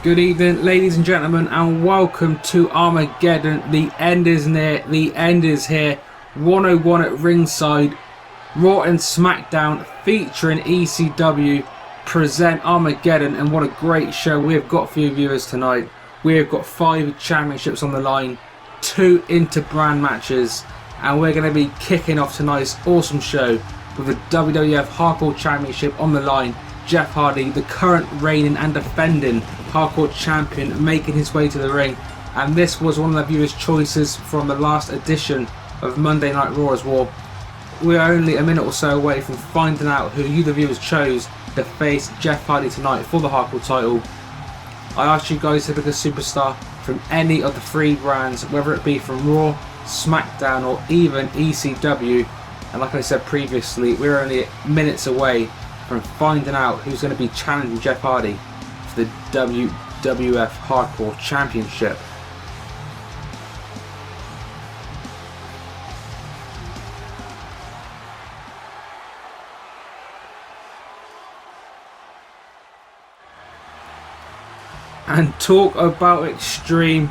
Good evening, ladies and gentlemen, and welcome to Armageddon. The end is near, the end is here. 101 at ringside. Raw and Smackdown featuring ECW present Armageddon, and what a great show we've got for you viewers tonight. We've got 5 championships on the line, 2 inter-brand matches, and we're going to be kicking off tonight's awesome show with the WWF Hardcore Championship on the line. Jeff Hardy, the current reigning and defending Hardcore Champion, making his way to the ring, and this was one of the viewers' choices from the last edition of Monday Night Raw as well. We are only a minute or so away from finding out who you the viewers chose to face Jeff Hardy tonight for the Hardcore title. I asked you guys to pick a superstar from any of the 3 brands, whether it be from Raw, Smackdown or even ECW, and like I said previously, we're only minutes away from finding out who's going to be challenging Jeff Hardy for the WWF Hardcore Championship. And talk about extreme,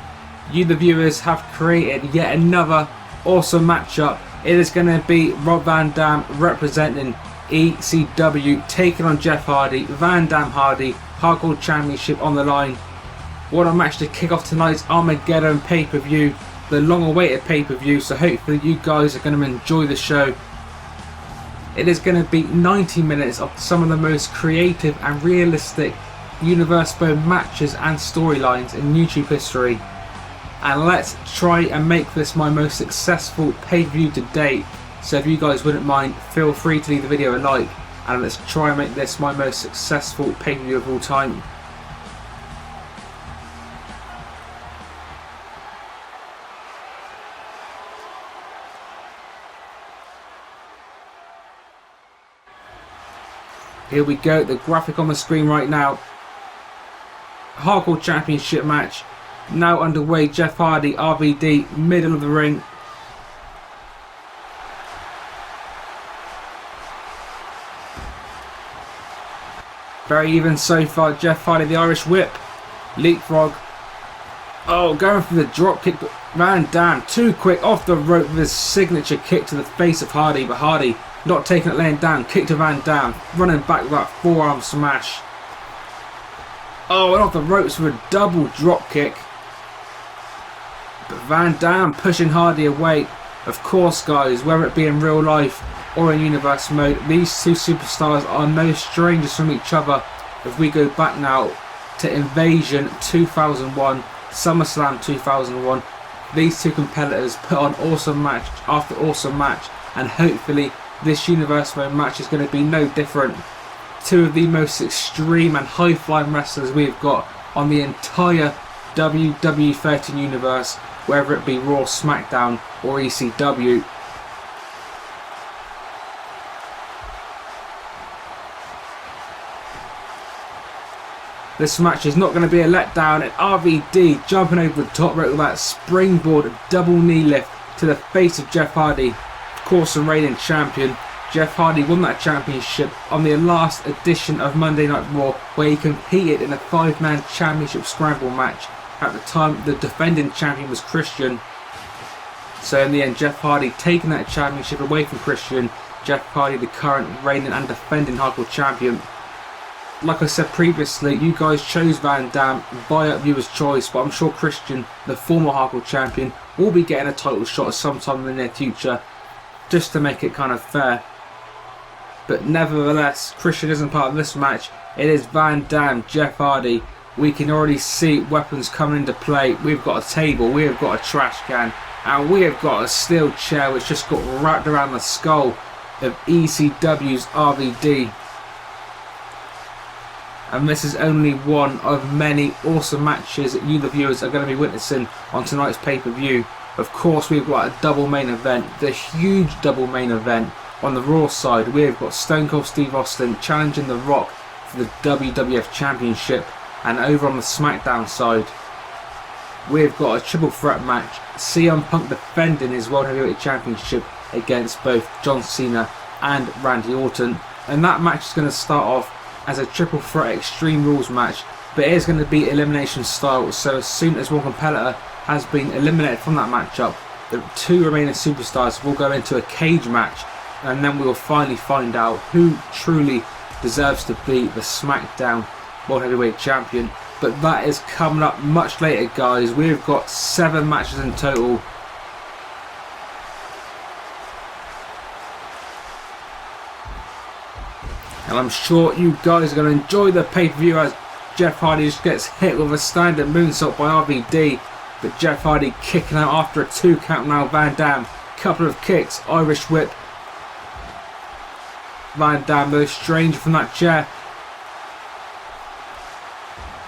you the viewers have created yet another awesome matchup. It is going to be Rob Van Dam representing ECW taking on Jeff Hardy. Van Dam Hardy, Hardcore Championship on the line. What a match to kick off tonight's Armageddon pay-per-view, the long awaited pay-per-view, so hopefully you guys are going to enjoy the show. It is going to be 90 minutes of some of the most creative and realistic universe-bound matches and storylines in YouTube history, and let's try and make this my most successful pay-per-view to date. So if you guys wouldn't mind, feel free to leave the video a like, and let's try and make this my most successful pay-per-view of all time. Here we go, the graphic on the screen right now. Hardcore Championship match now underway. Jeff Hardy, RVD, middle of the ring. Very even so far. Jeff Hardy, the Irish whip, leapfrog. Oh, going for the drop kick, but Van Dam too quick off the rope with his signature kick to the face of Hardy, but Hardy not taking it laying down. Kick to Van Dam, running back with that forearm smash. Oh, and off the ropes with a double drop kick. But Van Dam pushing Hardy away. Of course, guys, whether it be in real life or in universe mode, these 2 superstars are no strangers from each other. If we go back now to Invasion 2001, SummerSlam 2001, these 2 competitors put on awesome match after awesome match, and hopefully this universe mode match is going to be no different. 2 of the most extreme and high-flying wrestlers we've got on the entire WWE 13 universe, whether it be Raw, Smackdown or ECW. This match is not going to be a letdown, and RVD jumping over the top rope with that springboard double knee lift to the face of Jeff Hardy. Of course, the reigning champion. Jeff Hardy won that championship on the last edition of Monday Night Raw, where he competed in a 5-man championship scramble match. At the time, the defending champion was Christian. So in the end, Jeff Hardy taking that championship away from Christian. Jeff Hardy, the current reigning and defending Hardcore Champion. Like I said previously, you guys chose Van Dam by viewer's choice, but I'm sure Christian, the former Hardcore Champion, will be getting a title shot sometime in the near future, just to make it kind of fair. But nevertheless, Christian isn't part of this match. It is Van Dam, Jeff Hardy. We can already see weapons coming into play. We've got a table, we have got a trash can, and we have got a steel chair which just got wrapped around the skull of ECW's RVD. And this is only one of many awesome matches that you the viewers are going to be witnessing on tonight's pay-per-view. Of course, we've got a double main event, the huge double main event. On the Raw side, we've got Stone Cold Steve Austin challenging The Rock for the WWF Championship, and over on the Smackdown side, we've got a triple threat match, CM Punk defending his World Heavyweight Championship against both John Cena and Randy Orton, and that match is going to start off as a triple threat Extreme Rules match, but it is going to be elimination style, so as soon as one competitor has been eliminated from that matchup, the 2 remaining superstars will go into a cage match, and then we will finally find out who truly deserves to be the SmackDown World Heavyweight Champion. But that is coming up much later, guys. We've got 7 matches in total. And I'm sure you guys are going to enjoy the pay-per-view as Jeff Hardy just gets hit with a standard moonsault by RVD. But Jeff Hardy kicking out after a 2 count now. Van Dam, couple of kicks, Irish whip. Van Dam though strange from that chair.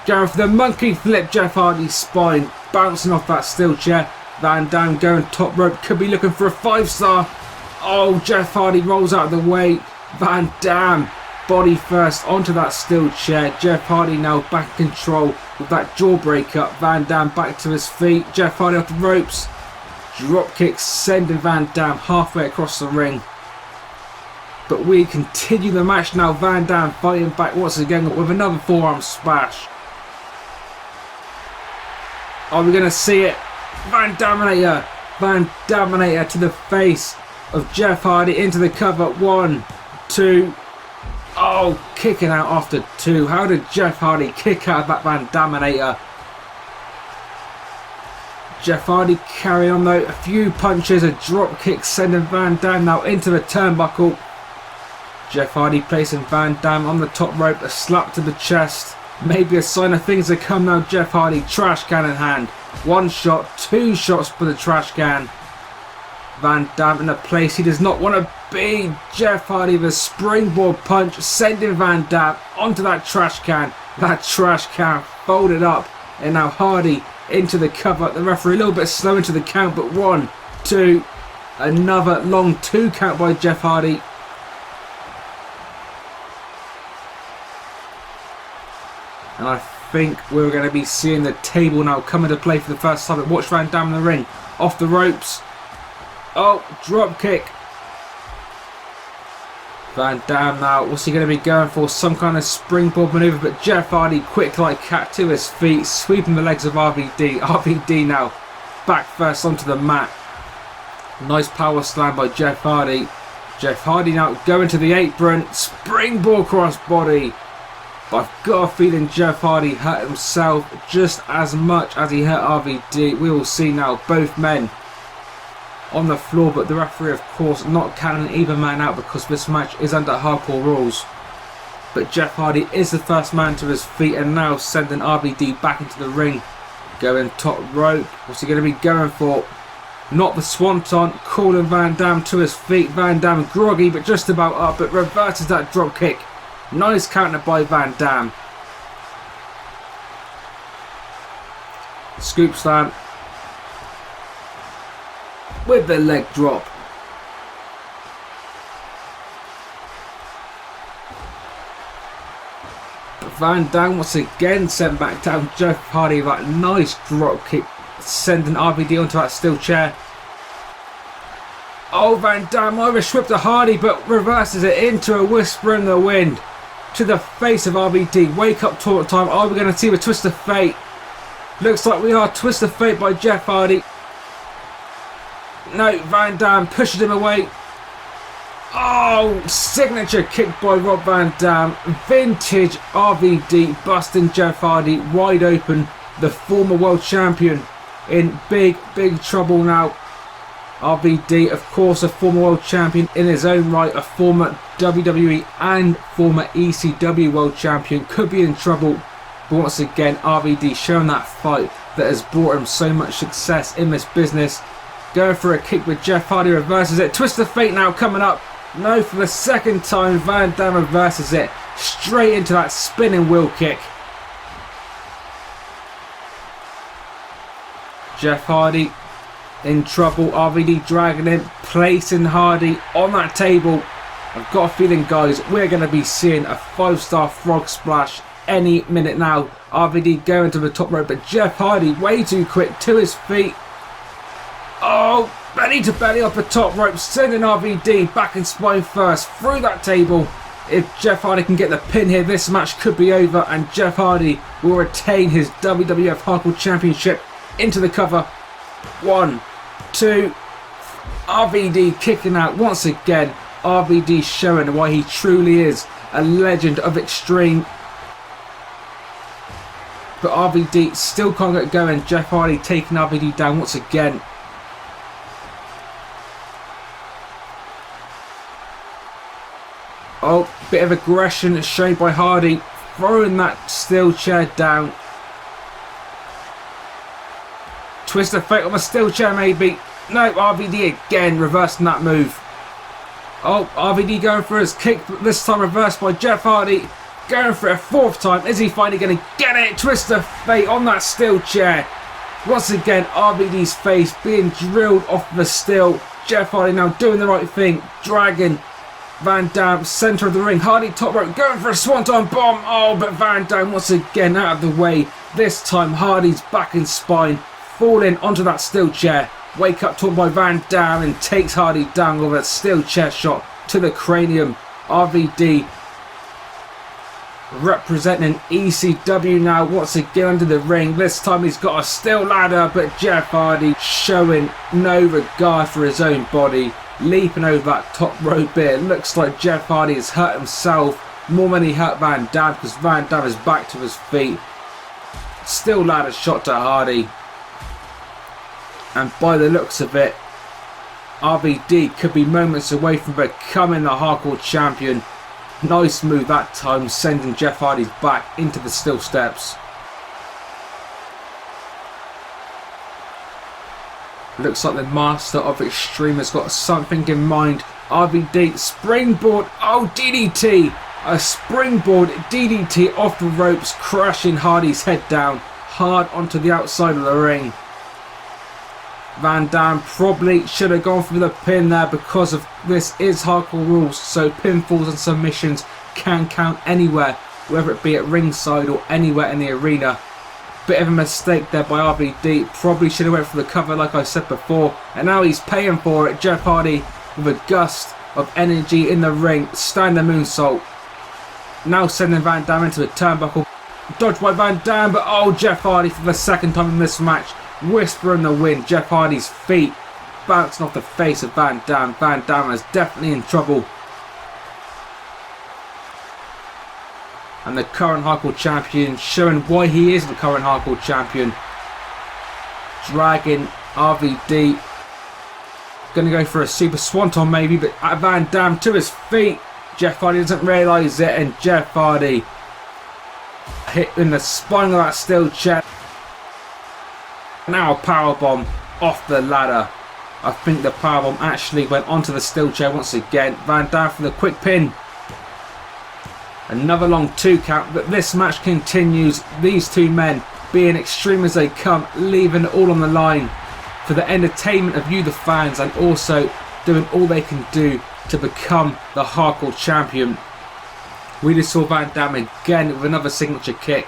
Going for the monkey flip, Jeff Hardy's spine bouncing off that steel chair. Van Dam going top rope, could be looking for a 5-star. Oh, Jeff Hardy rolls out of the way. Van Dam body first onto that steel chair. Jeff Hardy now back in control with that jawbreaker. Van Dam back to his feet. Jeff Hardy off the ropes. Drop kick sending Van Dam halfway across the ring. But we continue the match now. Van Dam fighting back once again with another forearm splash. Are we going to see it? Van Daminator. Van Daminator to the face of Jeff Hardy into the cover. 1, 2. Oh, kicking out after 2. How did Jeff Hardy kick out of that Van Daminator? Jeff Hardy carrying on though. A few punches, a drop kick sending Van Dam now into the turnbuckle. Jeff Hardy placing Van Dam on the top rope. A slap to the chest. Maybe a sign of things to come now. Jeff Hardy, trash can in hand. 1 shot, 2 shots for the trash can. Van Dam in a place he does not want to be. Jeff Hardy with a springboard punch, sending Van Dam onto that trash can. That trash can folded up, and now Hardy into the cover. The referee a little bit slow into the count, but 1, 2. Another long 2 count by Jeff Hardy. And I think we're going to be seeing the table now come into play for the first time. Watch Van Dam in the ring. Off the ropes. Oh, drop kick. Van Dam now. What's he going to be going for? Some kind of springboard maneuver. But Jeff Hardy quick like cat to his feet. Sweeping the legs of RVD. RVD now back first onto the mat. Nice power slam by Jeff Hardy. Jeff Hardy now going to the apron. Springboard crossbody. But I've got a feeling Jeff Hardy hurt himself just as much as he hurt RVD. We will see now both men on the floor, but the referee of course not counting either man out because this match is under hardcore rules. But Jeff Hardy is the first man to his feet and now sending RVD back into the ring. Going top rope. What's he going to be going for? Not the swanton. Calling Van Dam to his feet. Van Dam groggy but just about up, but reverses that drop kick. Nice counter by Van Dam. Scoop slam. With the leg drop. Van Dam once again sent back down. Jeff Hardy with that nice drop kick. Sending RVD onto that steel chair. Oh, Van Dam Irish whip to Hardy but reverses it into a whisper in the wind. To the face of RVD. Wake up taunt time. Are we going to see the twist of fate? Looks like we are. Twist of fate by Jeff Hardy. No, Van Dam pushes him away. Oh, signature kick by Rob Van Dam. Vintage RVD busting Jeff Hardy wide open. The former world champion in big trouble now. RVD, of course, a former world champion in his own right, a former WWE and former ECW world champion, could be in trouble. But once again, RVD showing that fight that has brought him so much success in this business. Going for a kick with Jeff Hardy, reverses it. Twist of fate now coming up. No, for the second time, Van Dam reverses it. Straight into that spinning wheel kick. Jeff Hardy in trouble. RVD dragging him, placing Hardy on that table. I've got a feeling, guys, we're going to be seeing a 5-star frog splash any minute now. RVD going to the top rope, but Jeff Hardy way too quick to his feet. Oh, belly to belly off the top rope, sending RVD back in spine first through that table. If Jeff Hardy can get the pin here, this match could be over and Jeff Hardy will retain his WWF Hardcore Championship into the cover. 1, 2, RVD kicking out once again. RVD showing why he truly is a legend of Extreme. But RVD still can't get going. Jeff Hardy taking RVD down once again. Oh, bit of aggression shown by Hardy, throwing that steel chair down. Twist of fate on the steel chair maybe. No, RVD again, reversing that move. Oh, RVD going for his kick, but this time reversed by Jeff Hardy. Going for it a 4th time. Is he finally going to get it? Twist of fate on that steel chair. Once again, RVD's face being drilled off the steel. Jeff Hardy now doing the right thing. Dragging Van Dam, centre of the ring. Hardy top rope, going for a swanton bomb. Oh, but Van Dam once again out of the way. This time Hardy's back and spine falling onto that steel chair. Wake up talk by Van Dam and takes Hardy down with a steel chair shot to the cranium. RVD representing ECW now once again under the ring. This time he's got a steel ladder, but Jeff Hardy showing no regard for his own body. Leaping over that top rope here. Looks like Jeff Hardy has hurt himself more than he hurt Van Dam, because Van Dam is back to his feet. Still ladder shot to Hardy. And by the looks of it, RVD could be moments away from becoming the Hardcore Champion. Nice move that time, sending Jeff Hardy's back into the steel steps. Looks like the Master of Extreme has got something in mind. RVD, springboard, oh DDT! A springboard DDT off the ropes, crashing Hardy's head down, hard onto the outside of the ring. Van Dam probably should have gone for the pin there, because of this is hardcore rules, so pinfalls and submissions can count anywhere, whether it be at ringside or anywhere in the arena. Bit of a mistake there by RVD, probably should have went for the cover like I said before, and now he's paying for it. Jeff Hardy with a gust of energy in the ring, standing moonsault. Now sending Van Dam into the turnbuckle, dodged by Van Dam, but oh, Jeff Hardy for the 2nd time in this match, whispering the wind. Jeff Hardy's feet bouncing off the face of Van Dam. Van Dam is definitely in trouble. And the current Hardcore Champion showing why he is the current Hardcore Champion. Dragging RVD. Going to go for a super swanton maybe, but Van Dam to his feet. Jeff Hardy doesn't realise it, and Jeff Hardy hit in the spine of that steel chair. Now a powerbomb off the ladder. I think the powerbomb actually went onto the steel chair once again. Van Dam for the quick pin. Another long 2 count, but this match continues. These two men being extreme as they come, leaving it all on the line for the entertainment of you, the fans, and also doing all they can do to become the Hardcore Champion. We just saw Van Dam again with another signature kick.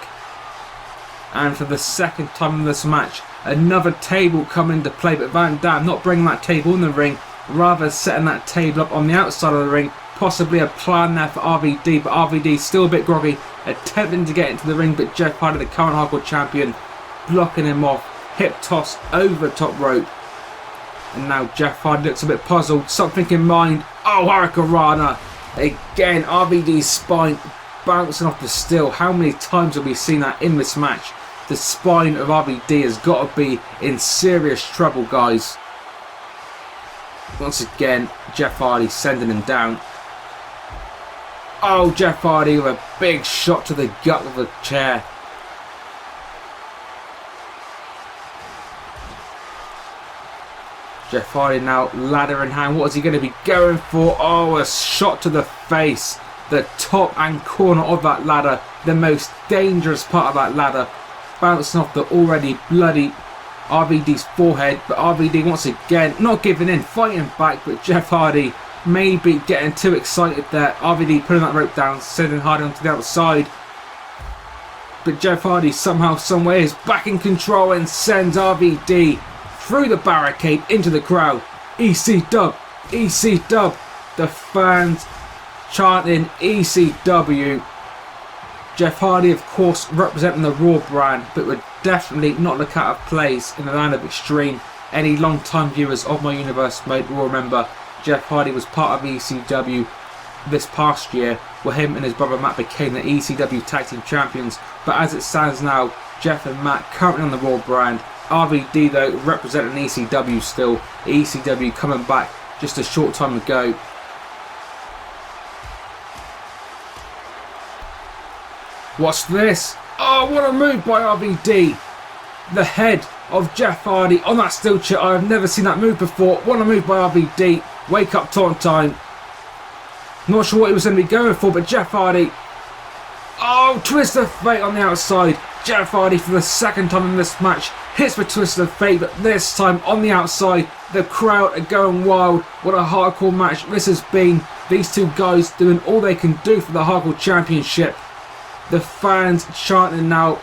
And for the 2nd time in this match, another table coming into play, but Van Dam not bringing that table in the ring, rather setting that table up on the outside of the ring. Possibly a plan there for RVD, but RVD still a bit groggy, attempting to get into the ring, but Jeff Hardy, the current Hardcore Champion, blocking him off. Hip toss over the top rope. And now Jeff Hardy looks a bit puzzled, something in mind. Oh, Hurricanrana! Again, RVD's spine bouncing off the steel. How many times have we seen that in this match? The spine of RVD has got to be in serious trouble, guys. Once again, Jeff Hardy sending him down. Oh, Jeff Hardy with a big shot to the gut of the chair. Jeff Hardy now ladder in hand. What is he going to be going for? Oh, a shot to the face. The top and corner of that ladder. The most dangerous part of that ladder. Bouncing off the already bloody RVD's forehead. But RVD once again not giving in, fighting back. But Jeff Hardy maybe getting too excited there. RVD putting that rope down, sending Hardy onto the outside. But Jeff Hardy somehow, somewhere is back in control and sends RVD through the barricade into the crowd. EC dub, EC dub. The fans chanting ECW. Jeff Hardy, of course, representing the Raw brand, but would definitely not look out of place in the land of Extreme. Any long-time viewers of my Universe mode will remember Jeff Hardy was part of ECW this past year, where him and his brother Matt became the ECW Tag Team Champions. But as it stands now, Jeff and Matt currently on the Raw brand. RVD though representing ECW still. ECW coming back just a short time ago. What's this? Oh, what a move by RVD. The head of Jeff Hardy on that steel chair. I've never seen that move before. What a move by RVD. Wake up taunt time. Not sure what he was going to be going for, but Jeff Hardy. Oh, twist of fate on the outside. Jeff Hardy for the second time in this match hits the twist of fate, but this time on the outside. The crowd are going wild. What a hardcore match this has been. These two guys doing all they can do for the Hardcore Championship. The fans chanting now,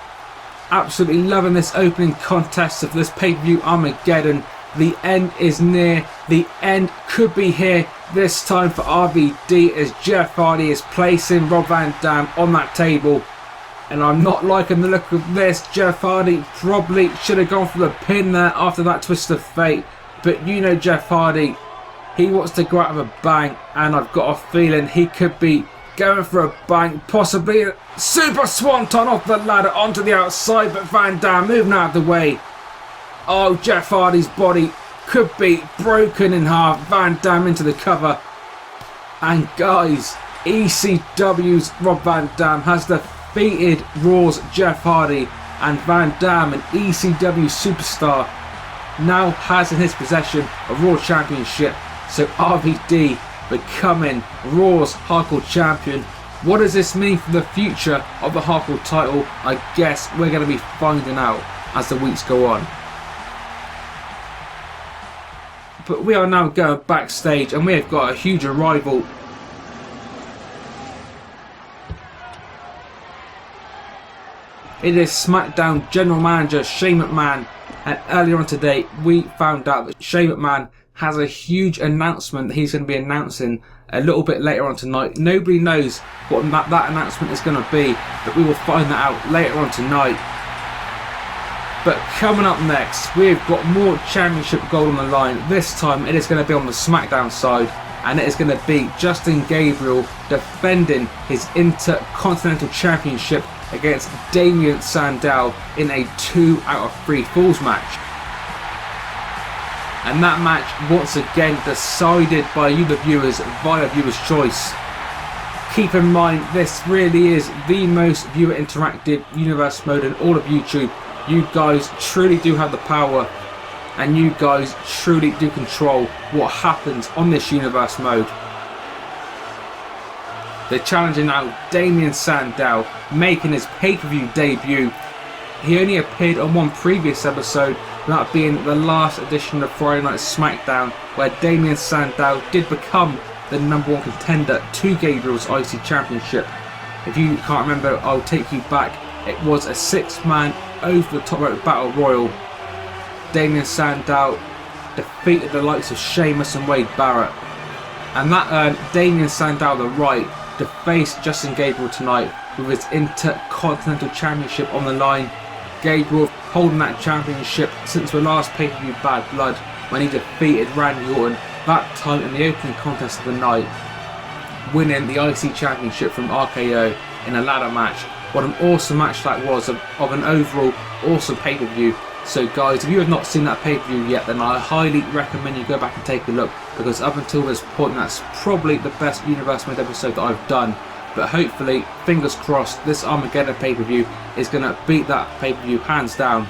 absolutely loving this opening contest of this pay-per-view Armageddon. The end is near. The end could be here this time for RVD as Jeff Hardy is placing Rob Van Dam on that table. And I'm not liking the look of this. Jeff Hardy probably should have gone for the pin there after that twist of fate. But you know Jeff Hardy, he wants to go out with a bang, and I've got a feeling he could be going for a bang, possibly a super swanton off the ladder onto the outside, but Van Dam moving out of the way. Oh, Jeff Hardy's body could be broken in half. Van Dam into the cover. And guys, ECW's Rob Van Dam has defeated Raw's Jeff Hardy, and Van Dam, an ECW superstar, now has in his possession a Raw Championship. So RVD becoming Raw's Hardcore Champion. What does this mean for the future of the Hardcore title? I guess we're going to be finding out as the weeks go on. But we are now going backstage, and we have got a huge arrival. It is Smackdown General Manager Shane McMahon, and earlier on today we found out that Shane McMahon has a huge announcement that he's going to be announcing a little bit later on tonight. Nobody knows what that announcement is going to be, but we will find that out later on tonight. But coming up next, we've got more championship gold on the line. This time it is going to be on the Smackdown side, and it is going to be Justin Gabriel defending his Intercontinental Championship against Damien Sandow in a 2 out of 3 falls match. And that match once again decided by you the viewers via viewer's choice. Keep in mind, this really is the most viewer interactive universe mode in all of YouTube. You guys truly do have the power, and you guys truly do control what happens on this universe mode. They're challenging now Damien Sandow, making his pay-per-view debut. He only appeared on one previous episode, that being the last edition of Friday Night Smackdown, where Damien Sandow did become the #1 contender to Gabriel's IC Championship. If you can't remember, I'll take you back. It was a 6-man over the top rope battle royal. Damien Sandow defeated the likes of Sheamus and Wade Barrett, and that earned Damien Sandow the right to face Justin Gabriel tonight with his Intercontinental Championship on the line. Gabriel holding that championship since the last pay-per-view Bad Blood, when he defeated Randy Orton, that time in the opening contest of the night, winning the IC Championship from RKO in a ladder match. What an awesome match that was, of an overall awesome pay-per-view. So guys, if you have not seen that pay-per-view yet, then I highly recommend you go back and take a look, because up until this point that's probably the best universe mode episode that I've done. But hopefully, fingers crossed, this Armageddon pay-per-view is going to beat that pay-per-view hands down.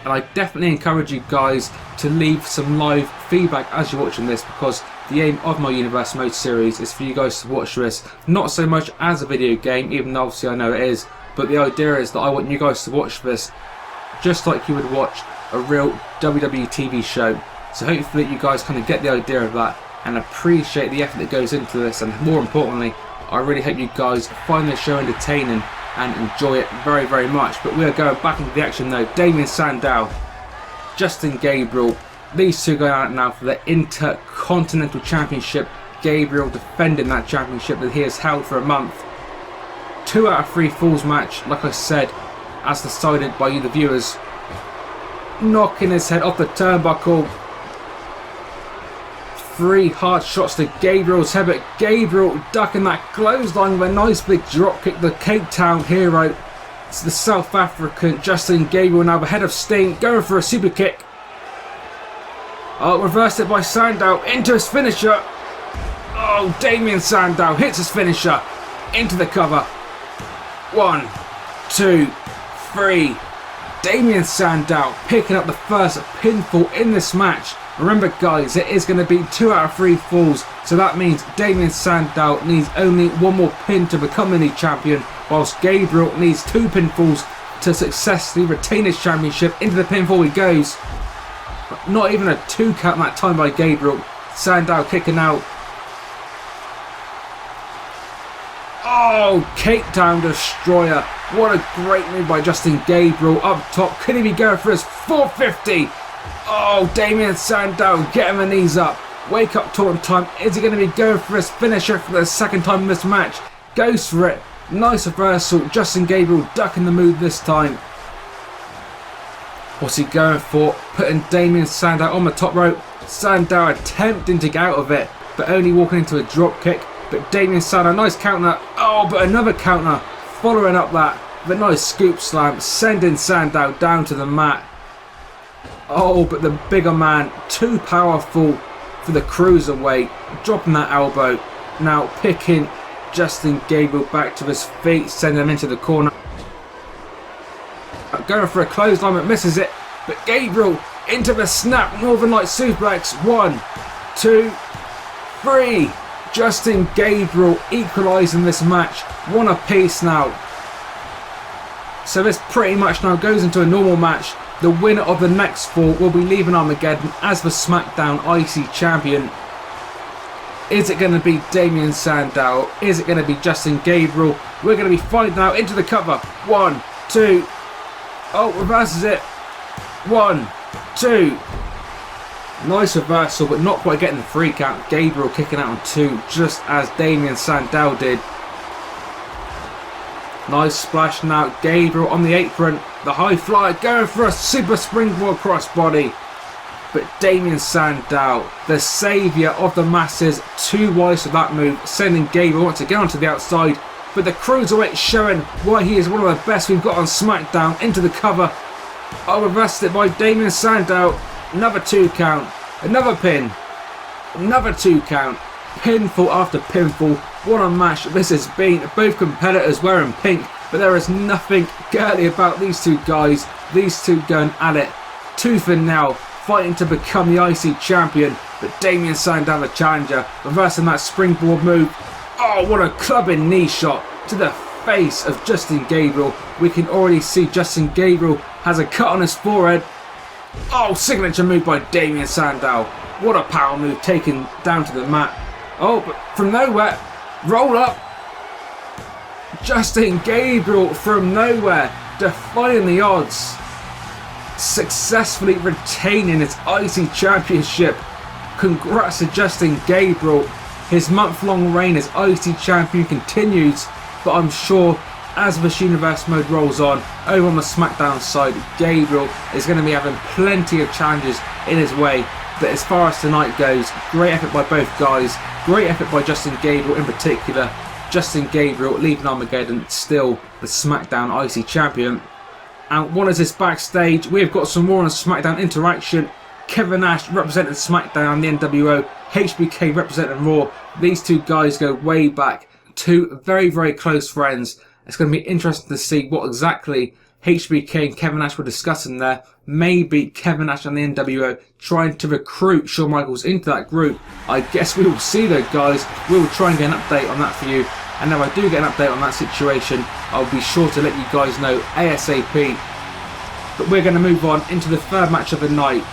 And I definitely encourage you guys to leave some live feedback as you're watching this, because the aim of my Universe Mode series is for you guys to watch this not so much as a video game, even though obviously I know it is, but the idea is that I want you guys to watch this just like you would watch a real WWE TV show. So hopefully you guys kind of get the idea of that and appreciate the effort that goes into this, and more importantly, I really hope you guys find this show entertaining and enjoy it very, very much. But we are going back into the action now. Damien Sandow, Justin Gabriel, these two going out now for the Intercontinental Championship Gabriel defending that championship that he has held for a month. 2 out of 3 falls match, like I said, as decided by you the viewers. Knocking his head off the turnbuckle. 3 hard shots to Gabriel's head, but Gabriel ducking that clothesline with a nice big drop kick. The Cape Town hero, it's the South African Justin Gabriel now the head of Sting, going for a super kick. Oh, reversed it by Sandow into his finisher. Oh, Damien Sandow hits his finisher into the cover. 1, 2, 3. Damien Sandow picking up the first pinfall in this match. Remember guys, it is going to be 2 out of 3 falls, so that means Damien Sandow needs only 1 more pin to become the new champion, whilst Gabriel needs 2 pinfalls to successfully retain his championship. Into the pinfall he goes. But not even a 2 count that time by Gabriel. Sandow kicking out. Oh, Cape Town Destroyer. What a great move by Justin Gabriel up top. Could he be going for his 450? Oh, Damien Sandow getting the knees up. Wake up taunt time. Is he going to be going for his finisher for the 2nd time in this match? Goes for it. Nice reversal. Justin Gabriel ducking the move this time. What's he going for? Putting Damien Sandow on the top rope. Sandow attempting to get out of it, but only walking into a drop kick. But Damien Sandow, nice counter. Oh, but another counter. Following up that with a nice scoop slam, sending Sandow down to the mat. Oh, but the bigger man, too powerful for the cruiserweight. Dropping that elbow. Now picking Justin Gabriel back to his feet, sending him into the corner. Going for a clothesline, but misses it. But Gabriel into the snap Northern Light suplex. 1, 2, 3. Justin Gabriel equalising this match. 1 apiece now. So this pretty much now goes into a normal match. The winner of the next 4 will be leaving Armageddon as the Smackdown IC champion. Is it going to be Damien Sandow? Is it going to be Justin Gabriel? We're going to be finding out. Into the cover. 1, 2. Oh, reverses it. 1, 2. Nice reversal, but not quite getting the 3 count. Gabriel kicking out on 2, just as Damien Sandow did. Nice splash now. Gabriel on the apron. The high flyer going for a super springboard crossbody. But Damien Sandow, the saviour of the masses, too wise for that move, sending Gabriel once again onto the outside. But the cruiserweight showing why he is one of the best we've got on SmackDown. Into the cover. Oh, reversed it by Damien Sandow. Another 2 count. Another pin. Another 2 count. Pinfall after pinfall. What a match this has been. Both competitors wearing pink, but there is nothing girly about these 2 guys. These 2 going at it. Tooth and nail, fighting to become the IC champion. But Damien Sandow the challenger, reversing that springboard move. Oh, what a clubbing knee shot to the face of Justin Gabriel. We can already see Justin Gabriel has a cut on his forehead. Oh, signature move by Damien Sandow. What a power move taken down to the mat. Oh, but from nowhere, roll up. Justin Gabriel from nowhere, defying the odds. Successfully retaining his IC championship. Congrats to Justin Gabriel. His month-long reign as IC champion continues, but I'm sure as this universe mode rolls on, over on the SmackDown side, Gabriel is going to be having plenty of challenges in his way. But as far as tonight goes, great effort by both guys, great effort by Justin Gabriel in particular. Justin Gabriel leaving Armageddon still the SmackDown IC champion. And what is this backstage? We've got some more on SmackDown interaction. Kevin Nash representing SmackDown and the NWO, HBK representing Raw. These 2 guys go way back. 2 very, very close friends. It's going to be interesting to see what exactly HBK and Kevin Nash were discussing there. Maybe Kevin Nash and the NWO trying to recruit Shawn Michaels into that group. I guess we will see though, guys. We will try and get an update on that for you. And if I do get an update on that situation, I'll be sure to let you guys know ASAP. But we're going to move on into the 3rd match of the night.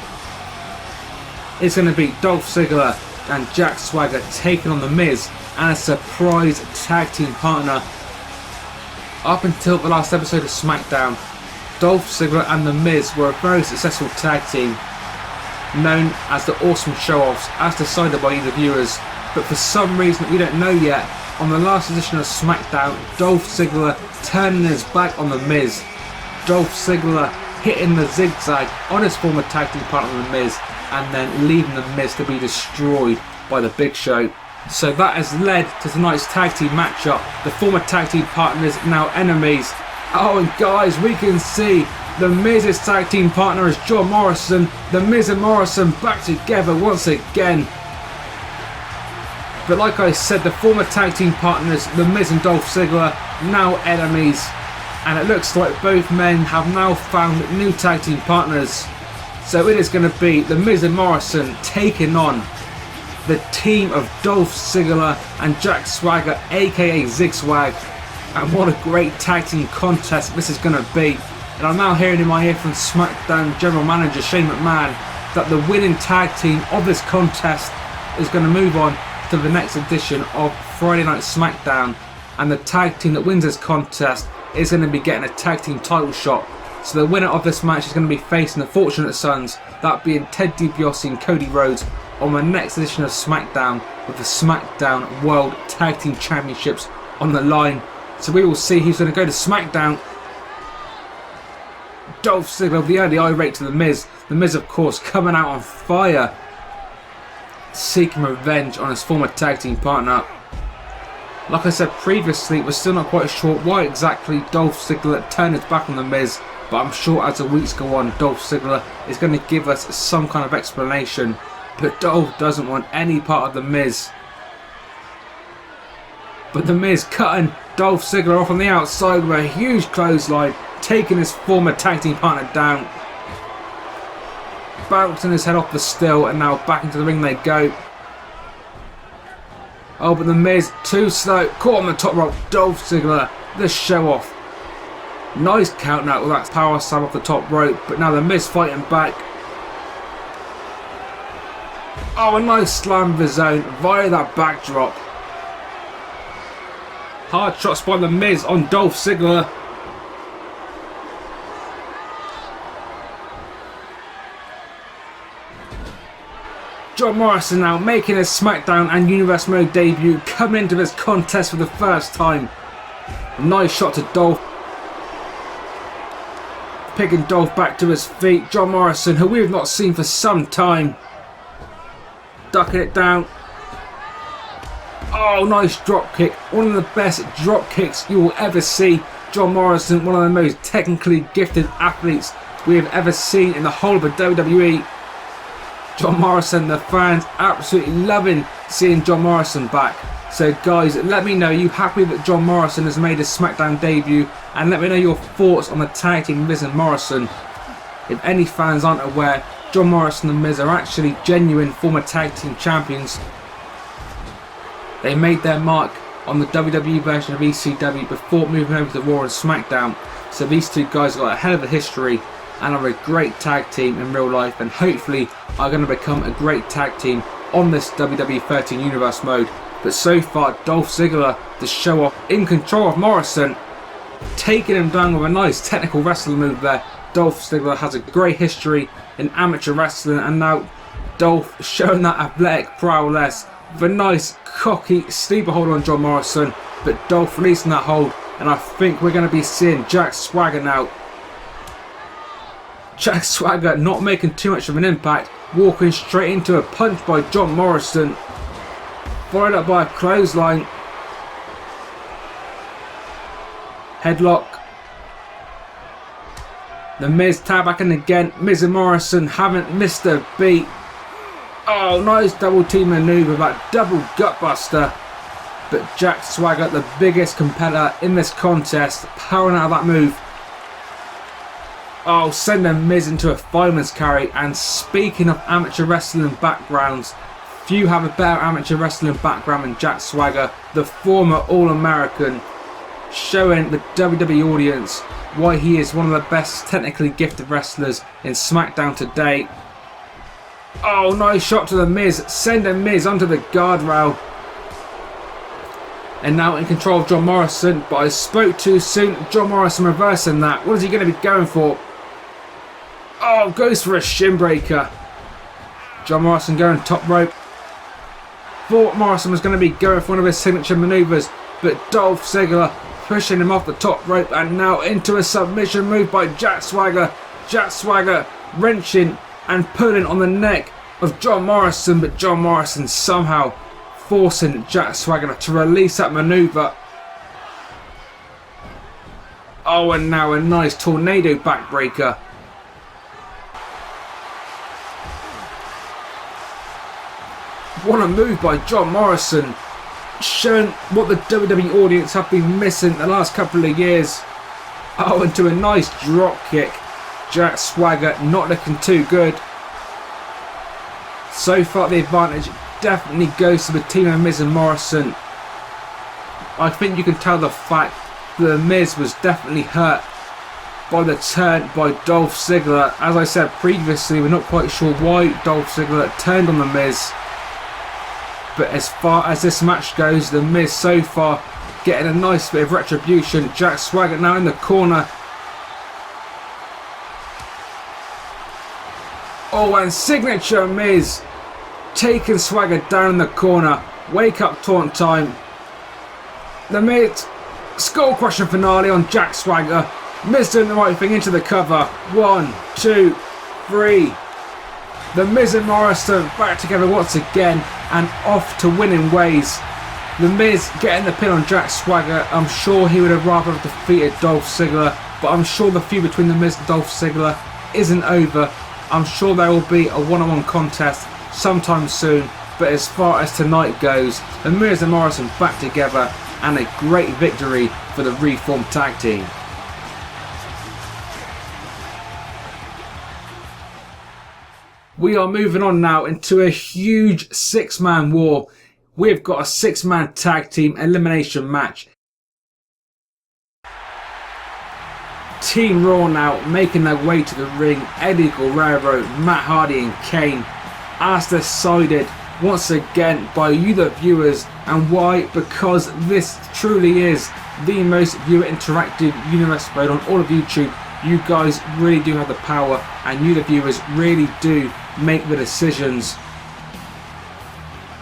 It's going to be Dolph Ziggler and Jack Swagger taking on The Miz and a surprise tag team partner. Up until the last episode of SmackDown, Dolph Ziggler and The Miz were a very successful tag team, known as the Awesome Show-Offs, as decided by you the viewers. but for some reason that we don't know yet, on the last edition of Smackdown, Dolph Ziggler turning his back on The Miz. Dolph Ziggler hitting the zigzag on his former tag team partner The Miz, and then leaving The Miz to be destroyed by the Big Show. So that has led to tonight's tag team matchup. The former tag team partners now enemies. Oh, and guys, we can see The Miz's tag team partner is John Morrison. The Miz and Morrison back together once again. But like I said, the former tag team partners, The Miz and Dolph Ziggler, now enemies. And it looks like both men have now found new tag team partners. So it is going to be The Miz and Morrison taking on the team of Dolph Ziggler and Jack Swagger, aka Zigzwag. And what a great tag team contest this is going to be. And I'm now hearing in my ear from Smackdown General Manager Shane McMahon that the winning tag team of this contest is going to move on to the next edition of Friday Night Smackdown, and the tag team that wins this contest is going to be getting a tag team title shot. So the winner of this match is going to be facing the Fortunate Sons, that being Ted DiBiase and Cody Rhodes, on the next edition of Smackdown, with the Smackdown World Tag Team Championships on the line. So we will see who's going to go to Smackdown. Dolph Ziggler, the early irate to The Miz. The Miz, of course, coming out on fire, seeking revenge on his former tag team partner. Like I said previously, we're still not quite sure why exactly Dolph Ziggler turned his back on The Miz, but I'm sure as the weeks go on, Dolph Ziggler is going to give us some kind of explanation. But Dolph doesn't want any part of The Miz. But The Miz cutting Dolph Ziggler off on the outside with a huge clothesline, taking his former tag team partner down. Bouncing his head off the still, and now back into the ring they go. Oh, but The Miz, too slow, caught on the top rope. Dolph Ziggler, the show off. Nice count out with that power slam off the top rope, but now The Miz fighting back. Oh, a nice slam of his own via that backdrop. Hard shots by The Miz on Dolph Ziggler. John Morrison now making his Smackdown and Universe Mode debut, coming into this contest for the first time. A nice shot to Dolph. Picking Dolph back to his feet. John Morrison, who we have not seen for some time, ducking it down. Oh, nice drop kick. One of the best drop kicks you will ever see. John Morrison, one of the most technically gifted athletes we have ever seen in the whole of the WWE. John Morrison, the fans absolutely loving seeing John Morrison back. So guys, let me know, you happy that John Morrison has made his Smackdown debut? And let me know your thoughts on the tag team Miz and Morrison. If any fans aren't aware, John Morrison and Miz are actually genuine former tag team champions. They made their mark on the WWE version of ECW before moving over to Raw and Smackdown. So these two guys got a hell of a history and are a great tag team in real life, and hopefully are going to become a great tag team on this WWE 13 Universe mode. But so far, Dolph Ziggler, the show off, in control of Morrison, taking him down with a nice technical wrestling move there. Dolph Ziggler has a great history in amateur wrestling, and now Dolph showing that athletic prowess with a nice cocky sleeper hold on John Morrison, but Dolph releasing that hold, and I think we're going to be seeing Jack Swagger now. Jack Swagger not making too much of an impact, walking straight into a punch by John Morrison, followed up by a clothesline. Headlock. The Miz tabbacking again. Miz and Morrison haven't missed a beat. Oh, nice double team maneuver, that double gutbuster. But Jack Swagger, the biggest competitor in this contest, powering out of that move. Oh, sending Miz into a fireman's carry. And speaking of amateur wrestling backgrounds, few have a better amateur wrestling background than Jack Swagger, the former All-American, showing the WWE audience why he is one of the best technically gifted wrestlers in SmackDown today. Oh, nice shot to the Miz, sending Miz onto the guardrail. And now in control of John Morrison, but I spoke too soon. John Morrison reversing that. What is he going to be going for? Oh, goes for a shin breaker. John Morrison going top rope. thought Morrison was going to be going for one of his signature maneuvers, but Dolph Ziggler pushing him off the top rope, and now into a submission move by Jack Swagger. Jack Swagger wrenching and pulling on the neck of John Morrison, but John Morrison somehow forcing Jack Swagger to release that maneuver. Oh, and now a nice tornado backbreaker. What a move by John Morrison, showing what the WWE audience have been missing the last couple of years. Oh, into a nice drop kick. Jack Swagger not looking too good. So far the advantage definitely goes to the team of Miz and Morrison. I think you can tell the fact that the Miz was definitely hurt by the turn by Dolph Ziggler. As I said previously, we're not quite sure why Dolph Ziggler turned on the Miz. But as far as this match goes, the Miz so far getting a nice bit of retribution. Jack Swagger now in the corner. Oh, and signature Miz taking Swagger down in the corner. Wake up taunt time. The Miz skull crushing finale on Jack Swagger. Miz doing the right thing into the cover. 1, 2, 3. The Miz and Morrison back together once again and off to winning ways. The Miz getting the pin on Jack Swagger. I'm sure he would have rather have defeated Dolph Ziggler, but I'm sure the feud between the Miz and Dolph Ziggler isn't over. I'm sure there will be a one-on-one contest sometime soon, but as far as tonight goes, the Miz and Morrison back together and a great victory for the reformed tag team. We are moving on now into a huge 6-man war. We've got a 6-man tag team elimination match. Team Raw now making their way to the ring. Eddie Guerrero, Matt Hardy and Kane, as decided once again by you the viewers. And why? Because this truly is the most viewer interactive universe mode on all of YouTube. You guys really do have the power, and you the viewers really do make the decisions.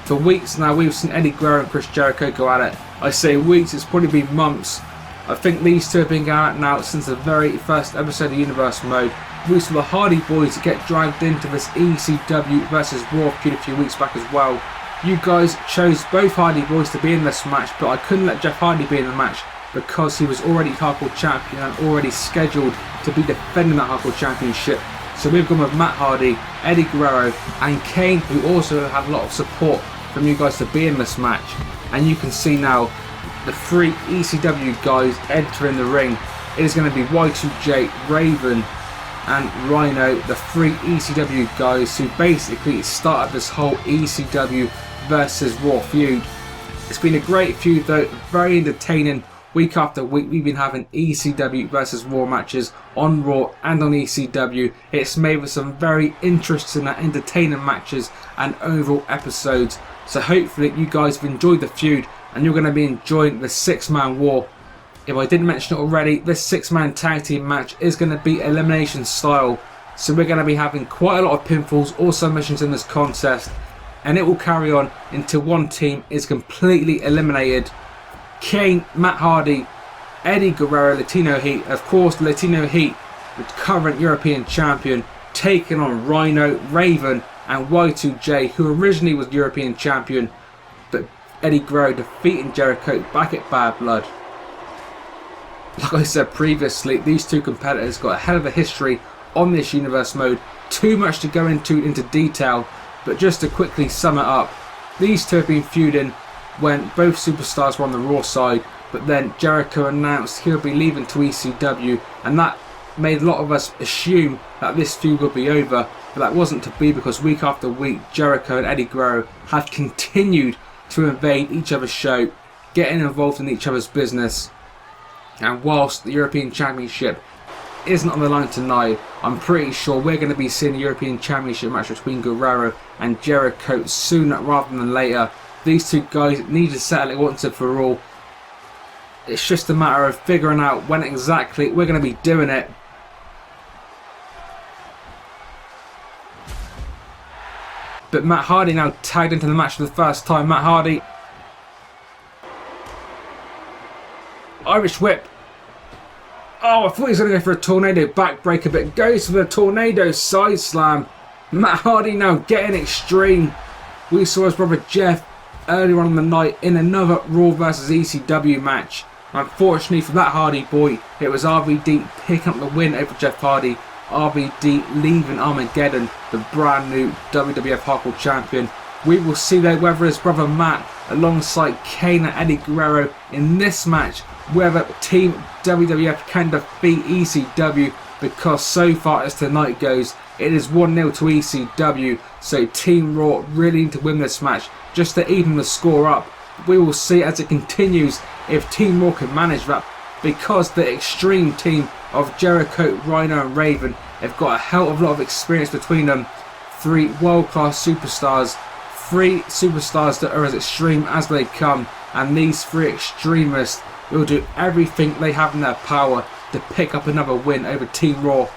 For weeks now we've seen Eddie Guerrero and Chris Jericho go at it. I say weeks, it's probably been months. I think these two have been going at it now since the very first episode of Universe Mode. We saw the Hardy Boys get dragged into this ECW versus Raw feud a few weeks back as well. You guys chose both Hardy Boys to be in this match, but I couldn't let Jeff Hardy be in the match because he was already Hardcore Champion and already scheduled to be defending that Hardcore Championship. So we've gone with Matt Hardy, Eddie Guerrero and Kane, who also had a lot of support from you guys to be in this match. And you can see now the 3 ECW guys entering the ring. It is going to be Y2J, Raven and Rhino, the 3 ECW guys who basically started this whole ECW versus Raw feud. It's been a great feud though, very entertaining. Week after week we've been having ECW versus Raw matches on Raw and on ECW. It's made for some very interesting and entertaining matches and overall episodes. So hopefully you guys have enjoyed the feud and you're going to be enjoying the 6-man war. If I didn't mention it already, this 6-man tag team match is going to be elimination style. So we're going to be having quite a lot of pinfalls or submissions in this contest. And it will carry on until one team is completely eliminated. Kane, Matt Hardy, Eddie Guerrero, Latino Heat. Of course, the Latino Heat, the current European champion, taking on Rhino, Raven and Y2J, who originally was European champion, but Eddie Guerrero defeating Jericho back at Bad Blood. Like I said previously, these two competitors got a hell of a history on this universe mode. Too much to go into detail, but just to quickly sum it up, these two have been feuding when both superstars were on the Raw side, but then Jericho announced he'll be leaving to ECW, and that made a lot of us assume that this feud would be over, but that wasn't to be, because week after week Jericho and Eddie Guerrero have continued to invade each other's show, getting involved in each other's business. And whilst the European Championship isn't on the line tonight, I'm pretty sure we're going to be seeing a European Championship match between Guerrero and Jericho sooner rather than later. These two guys need to settle it once and for all. It's just a matter of figuring out when exactly we're going to be doing it. But Matt Hardy now tagged into the match for the first time. Matt Hardy. Irish whip. Oh, I thought he was going to go for a tornado backbreaker, but goes for the tornado side slam. Matt Hardy now getting extreme. We saw his brother Jeff earlier on in the night in another Raw vs ECW match. Unfortunately for that Hardy boy, it was RVD picking up the win over Jeff Hardy. RVD leaving Armageddon, the brand new WWF Hardcore Champion. We will see though whether his brother Matt, alongside Kane and Eddie Guerrero in this match, whether Team WWF can defeat ECW, because so far as tonight goes, it is 1-0 to ECW, so Team Raw really need to win this match just to even the score up. We will see as it continues if Team Raw can manage that, because the extreme team of Jericho, Rhino and Raven have got a hell of a lot of experience between them. 3 world-class superstars, 3 superstars that are as extreme as they come, and these 3 extremists will do everything they have in their power to pick up another win over Team Raw.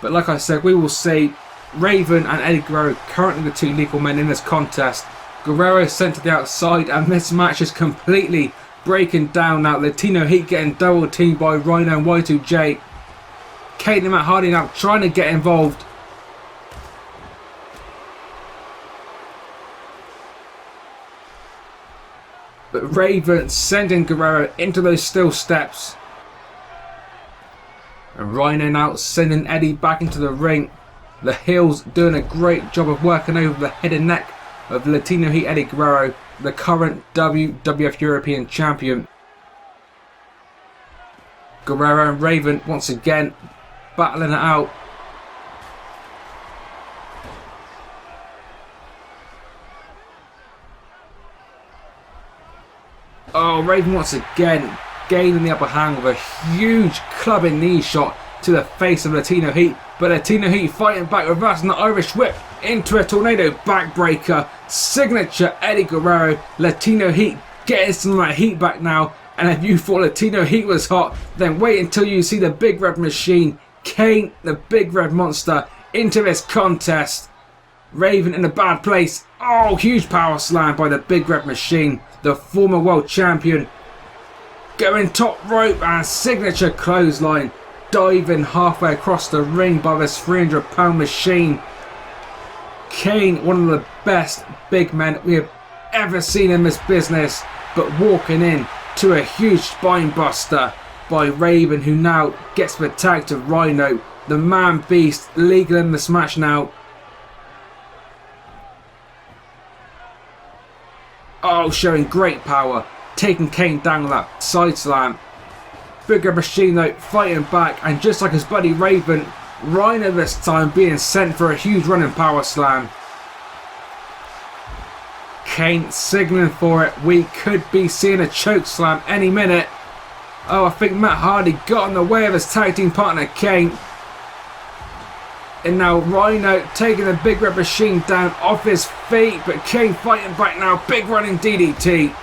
But like I said, we will see. Raven and Eddie Guerrero currently the 2 legal men in this contest. Guerrero sent to the outside, and this match is completely breaking down now. Latino Heat getting double teamed by Rhino and Y2J. Kane and Matt Hardy now trying to get involved. But Raven sending Guerrero into those steel steps. And Rhino now sending Eddie back into the ring. The heels doing a great job of working over the head and neck of Latino Heat Eddie Guerrero, the current WWF European Champion. Guerrero and Raven once again battling it out. Oh, Raven once again gaining the upper hand with a huge clubbing knee shot to the face of Latino Heat. But Latino Heat fighting back, reversing the Irish whip into a tornado backbreaker. Signature Eddie Guerrero. Latino Heat getting some of that heat back now. And if you thought Latino Heat was hot, then wait until you see the Big Red Machine, Kane, the Big Red Monster, into this contest. Raven in a bad place. Oh, huge power slam by the Big Red Machine, the former world champion. Going top rope and signature clothesline. Diving halfway across the ring by this 300-pound machine. Kane, one of the best big men we have ever seen in this business, but walking in to a huge spine buster by Raven, who now gets the tag to Rhino. The man beast legal in this match now. Oh, showing great power, taking Kane down with that side slam. Bigger Machine though fighting back, and just like his buddy Raven, Rhino this time being sent for a huge running power slam. Kane signaling for it. We could be seeing a choke slam any minute. Oh, I think Matt Hardy got in the way of his tag team partner Kane. And now Rhino taking the Big Red Machine down off his feet, but Kane fighting back now. Big running DDT.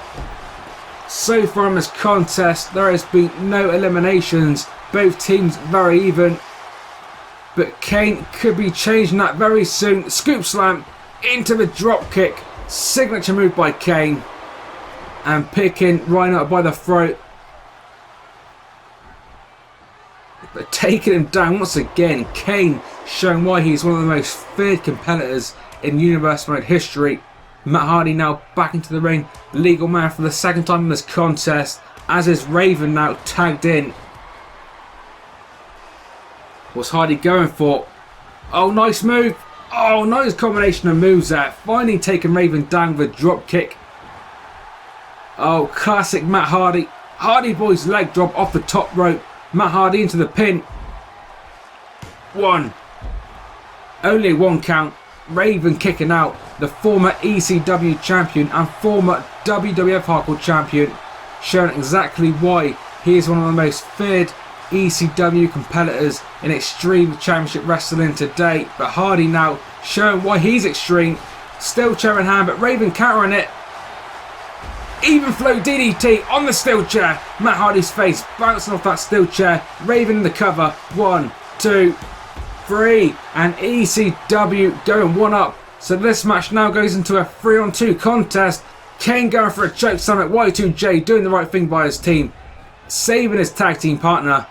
So far in this contest, there has been no eliminations. Both teams very even. But Kane could be changing that very soon. Scoop slam into the drop kick. Signature move by Kane. And picking Rhino up by the throat. But taking him down once again. Kane showing why he's one of the most feared competitors in Universe Mode history. Matt Hardy now back into the ring, legal man for the second time in this contest, as is Raven now tagged in. What's Hardy going for? Oh, nice move. Oh, nice combination of moves there. Finally taking Raven down with a drop kick. Oh, classic Matt Hardy. Hardy Boy's leg drop off the top rope. Matt Hardy into the pin. 1. Only 1 count. Raven kicking out, the former ECW champion and former WWF Hardcore champion, showing exactly why he is one of the most feared ECW competitors in Extreme Championship Wrestling today. But Hardy now showing why he's extreme. Steel chair in hand, but Raven countering it. Even flow DDT on the steel chair. Matt Hardy's face bouncing off that steel chair. Raven in the cover. 1, 2, 3, and ECW going 1 up So this match now goes into a 3-on-2 contest. Kane going for a chokeslam at Y2J, doing the right thing by his team, saving his tag team partner.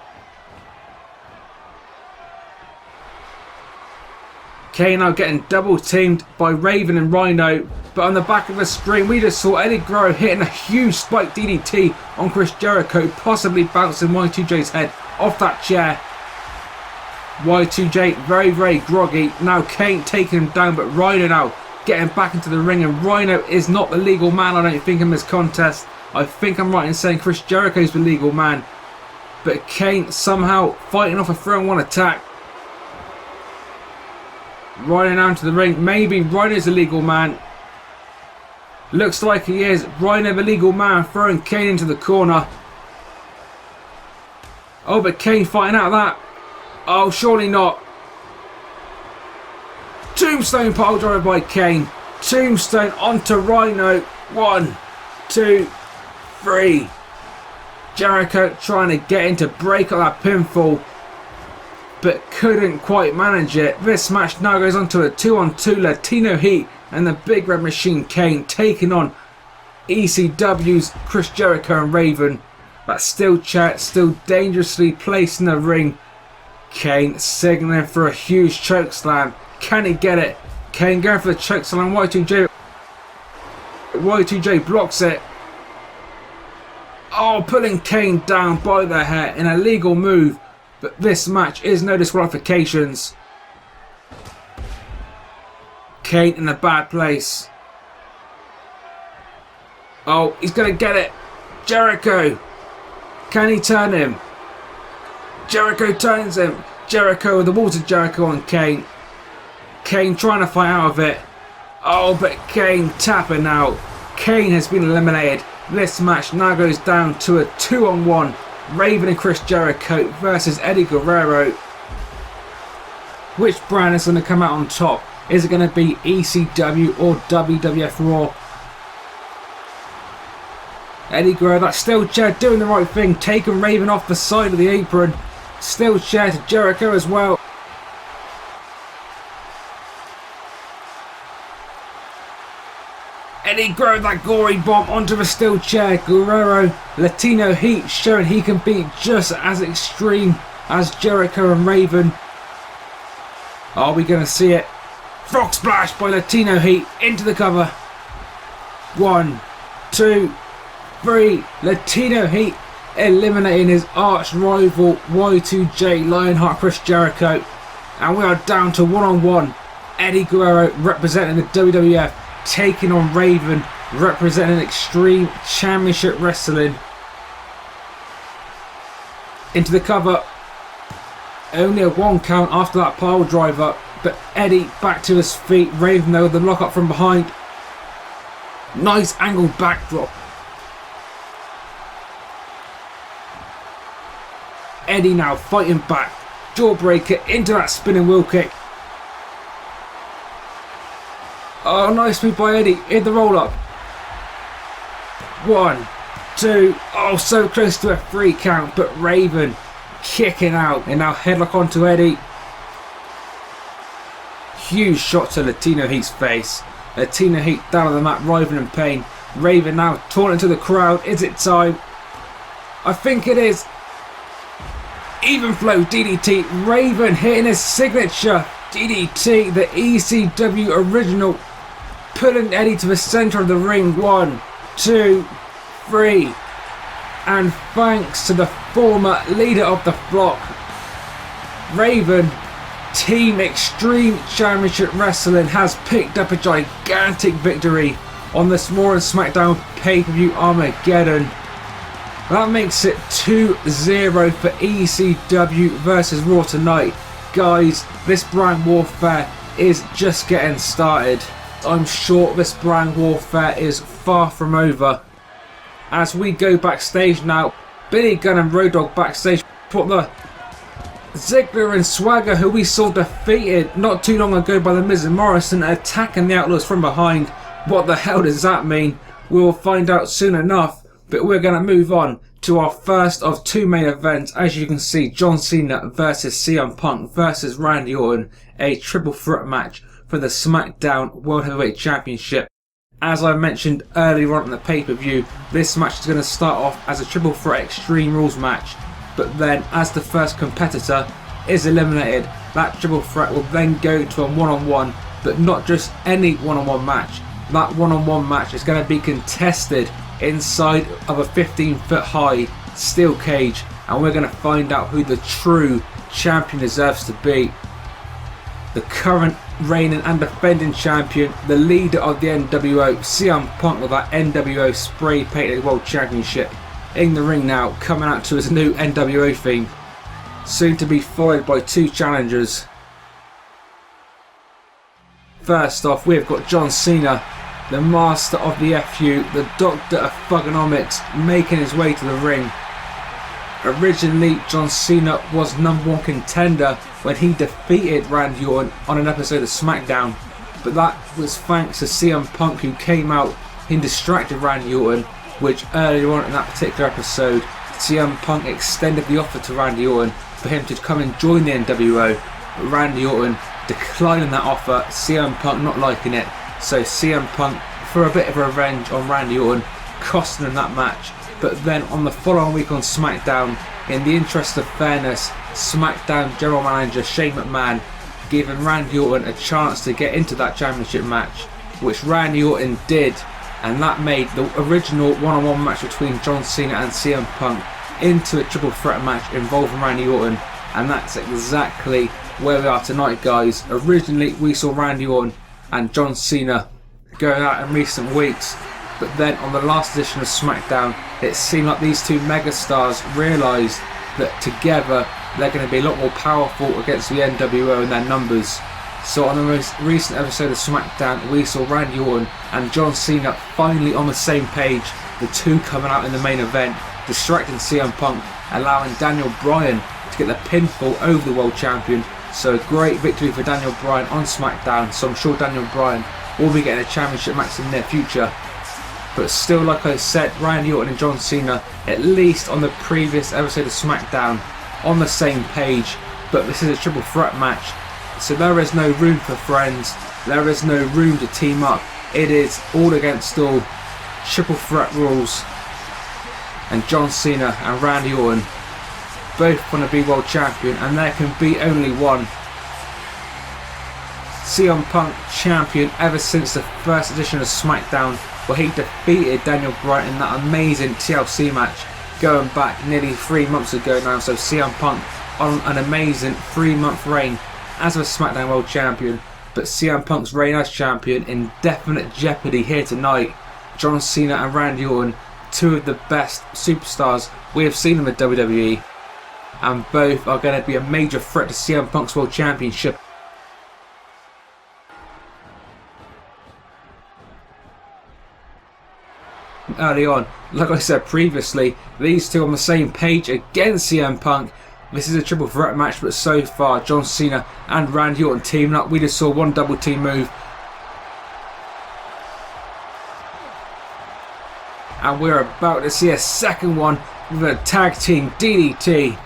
Kane now getting double teamed by Raven and Rhino, but on the back of the screen we just saw Eddie Guerrero hitting a huge spike DDT on Chris Jericho, possibly bouncing Y2J's head off that chair. Y2J very groggy. Now Kane taking him down, but Rhino now getting back into the ring, and Rhino is not the legal man, I don't think, in this contest. I think I'm right in saying Chris Jericho's the legal man, but Kane somehow fighting off a 3-on-1 attack. Rhino now into the ring. Maybe Rhino's the legal man. Looks like he is. Rhino the legal man, throwing Kane into the corner. Oh, but Kane fighting out of that. Oh, surely not. Tombstone pile driver by Kane. Tombstone onto Rhino. 1, 2, 3. Jericho trying to get in to break up that pinfall, but couldn't quite manage it. This match now goes on to a 2-on-2 Latino Heat and the Big Red Machine Kane taking on ECW's Chris Jericho and Raven. That steel chair still dangerously placed in the ring. Kane signaling for a huge chokeslam. Can he get it? Kane going for the chokeslam. Y2J blocks it. Oh, pulling Kane down by the hair in a legal move. But this match is no disqualifications. Kane in a bad place. Oh, he's going to get it. Jericho. Can he turn him? Jericho turns him. Jericho with the Water Jericho on Kane. Kane trying to fight out of it. Oh, but Kane tapping out. Kane has been eliminated. This match now goes down to a 2-on-1. Raven and Chris Jericho versus Eddie Guerrero. Which brand is going to come out on top? Is it going to be ECW or WWF Raw? Eddie Guerrero, that steel chair doing the right thing, taking Raven off the side of the apron. Steel chair to Jericho as well. Eddie Guerrero, that gory bomb onto the steel chair. Guerrero, Latino Heat, showing he can be just as extreme as Jericho and Raven. Are we going to see it? Frog splash by Latino Heat into the cover. 1, 2, 3. Latino Heat eliminating his arch rival Y2J, Lionheart Chris Jericho. And we are down to 1-on-1. Eddie Guerrero representing the WWF, taking on Raven representing Extreme Championship Wrestling. Into the cover. Only a 1 count after that pile driver, but Eddie back to his feet. Raven though with the lock up from behind. Nice angled backdrop. Eddie now fighting back. Jawbreaker into that spinning wheel kick. Oh, nice move by Eddie. In the roll up. 1, 2. Oh, so close to a 3 count, but Raven kicking out. And now headlock onto Eddie. Huge shot to Latino Heat's face. Latino Heat down on the mat, writhing in pain. Raven now taunting to the crowd. Is it time? I think it is. Even flow DDT. Raven hitting his signature DDT, the ECW original, pulling Eddie to the center of the ring. 1, 2, 3. And thanks to the former leader of the flock, Raven, Team Extreme Championship Wrestling has picked up a gigantic victory on this Raw and Smackdown pay-per-view Armageddon. That makes it 2-0 for ECW versus Raw tonight. Guys, this brand warfare is just getting started. I'm sure this brand warfare is far from over. As we go backstage now, Billy Gunn and Road Dogg backstage put the Ziggler and Swagger, who we saw defeated not too long ago by the Miz and Morrison, attacking the Outlaws from behind. What the hell does that mean? We will find out soon enough. But we're going to move on to our first of 2 main events. As you can see, John Cena versus CM Punk versus Randy Orton. A triple threat match for the Smackdown World Heavyweight Championship. As I mentioned earlier on in the pay-per-view, this match is going to start off as a triple threat Extreme Rules match, but then as the first competitor is eliminated, that triple threat will then go to a one-on-one, but not just any one-on-one match. That one-on-one match is going to be contested inside of a 15-foot high steel cage, and we're going to find out who the true champion deserves to be. The current reigning and defending champion, the leader of the NWO, CM Punk, with that NWO spray painted World Championship, in the ring now, coming out to his new NWO theme, soon to be followed by two challengers. First off, we've got John Cena, the master of the FU, the doctor of thugonomics, making his way to the ring. Originally, John Cena was #1 contender when he defeated Randy Orton on an episode of Smackdown, but that was thanks to CM Punk, who came out and distracted Randy Orton, which earlier on in that particular episode, CM Punk extended the offer to Randy Orton for him to come and join the NWO, but Randy Orton declining that offer, CM Punk not liking it, so CM Punk, for a bit of revenge on Randy Orton, costing him that match. But then on the following week on SmackDown, in the interest of fairness, SmackDown General Manager Shane McMahon giving Randy Orton a chance to get into that championship match, which Randy Orton did, and that made the original one-on-one match between John Cena and CM Punk into a triple threat match involving Randy Orton, and that's exactly where we are tonight, guys. Originally we saw Randy Orton and John Cena going out in recent weeks, but then on the last edition of SmackDown, it seemed like these two megastars realised that together they're going to be a lot more powerful against the NWO and their numbers. So on the most recent episode of SmackDown, we saw Randy Orton and John Cena finally on the same page, the two coming out in the main event, distracting CM Punk, allowing Daniel Bryan to get the pinfall over the world champion. So a great victory for Daniel Bryan on SmackDown, so I'm sure Daniel Bryan will be getting a championship match in the near future. But still, like I said, Randy Orton and John Cena, at least on the previous episode of SmackDown, on the same page, but this is a triple threat match, so there is no room for friends, there is no room to team up, it is all against all, triple threat rules, and John Cena and Randy Orton both want to be world champion, and there can be only one. CM Punk champion ever since the first edition of SmackDown, where he defeated Daniel Bryan in that amazing TLC match going back nearly 3 months ago now. So CM Punk on an amazing 3-month reign as a SmackDown World Champion, but CM Punk's reign as champion in definite jeopardy here tonight. John Cena and Randy Orton, two of the best superstars we have seen in the WWE, and both are going to be a major threat to CM Punk's World Championship. Early on, like I said previously, these two on the same page against CM Punk. This is a triple threat match, but so far John Cena and Randy Orton teaming up. We just saw one double team move, and we're about to see a second one with a tag team DDT.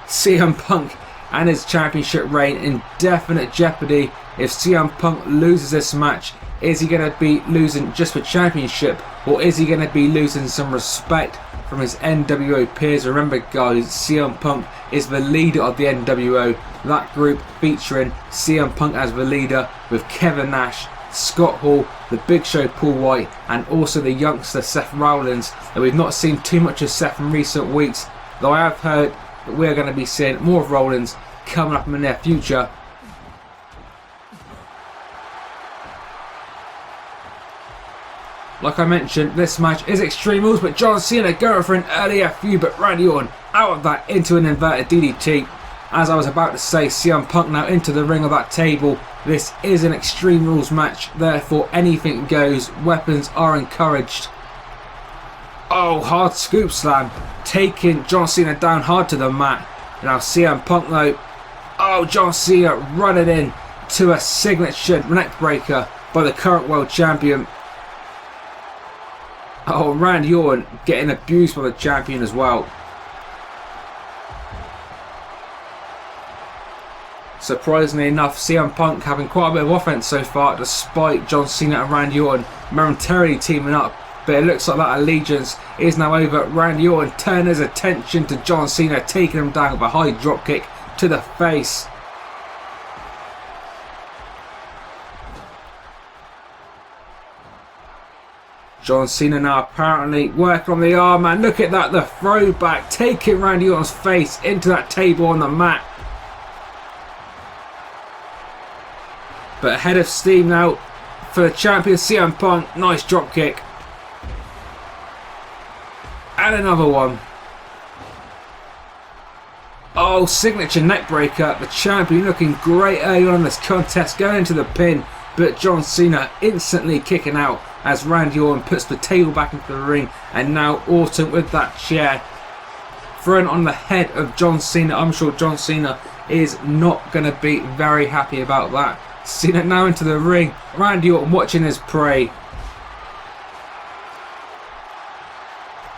CM Punk and his championship reign in definite jeopardy. If CM Punk loses this match, is he going to be losing just for championship, or is he going to be losing some respect from his NWO peers? Remember, guys, CM Punk is the leader of the NWO, that group featuring CM Punk as the leader, with Kevin Nash, Scott Hall, the Big Show Paul White, and also the youngster Seth Rollins. And we've not seen too much of Seth in recent weeks, though I have heard that we're going to be seeing more of Rollins coming up in the near future. Like I mentioned, this match is Extreme Rules, but John Cena going for an early FU, but Randy Orton out of that into an inverted DDT. As I was about to say, CM Punk now into the ring of that table. This is an Extreme Rules match, therefore anything goes. Weapons are encouraged. Oh, hard scoop slam, taking John Cena down hard to the mat. Now CM Punk though, oh, John Cena running in to a signature neck breaker by the current world champion. Oh, Randy Orton getting abused by the champion as well. Surprisingly enough, CM Punk having quite a bit of offense so far, despite John Cena and Randy Orton momentarily teaming up. But it looks like that allegiance is now over. Randy Orton turned his attention to John Cena, taking him down with a high dropkick to the face. John Cena now apparently working on the arm, and look at that, the throwback, taking Randy Orton's face into that table on the mat. But ahead of steam now for the champion CM Punk. Nice dropkick. And another one. Oh, signature neckbreaker. The champion looking great early on in this contest, going into the pin. But John Cena instantly kicking out as Randy Orton puts the table back into the ring. And now Orton with that chair thrown on the head of John Cena. I'm sure John Cena is not going to be very happy about that. Cena now into the ring. Randy Orton watching his prey.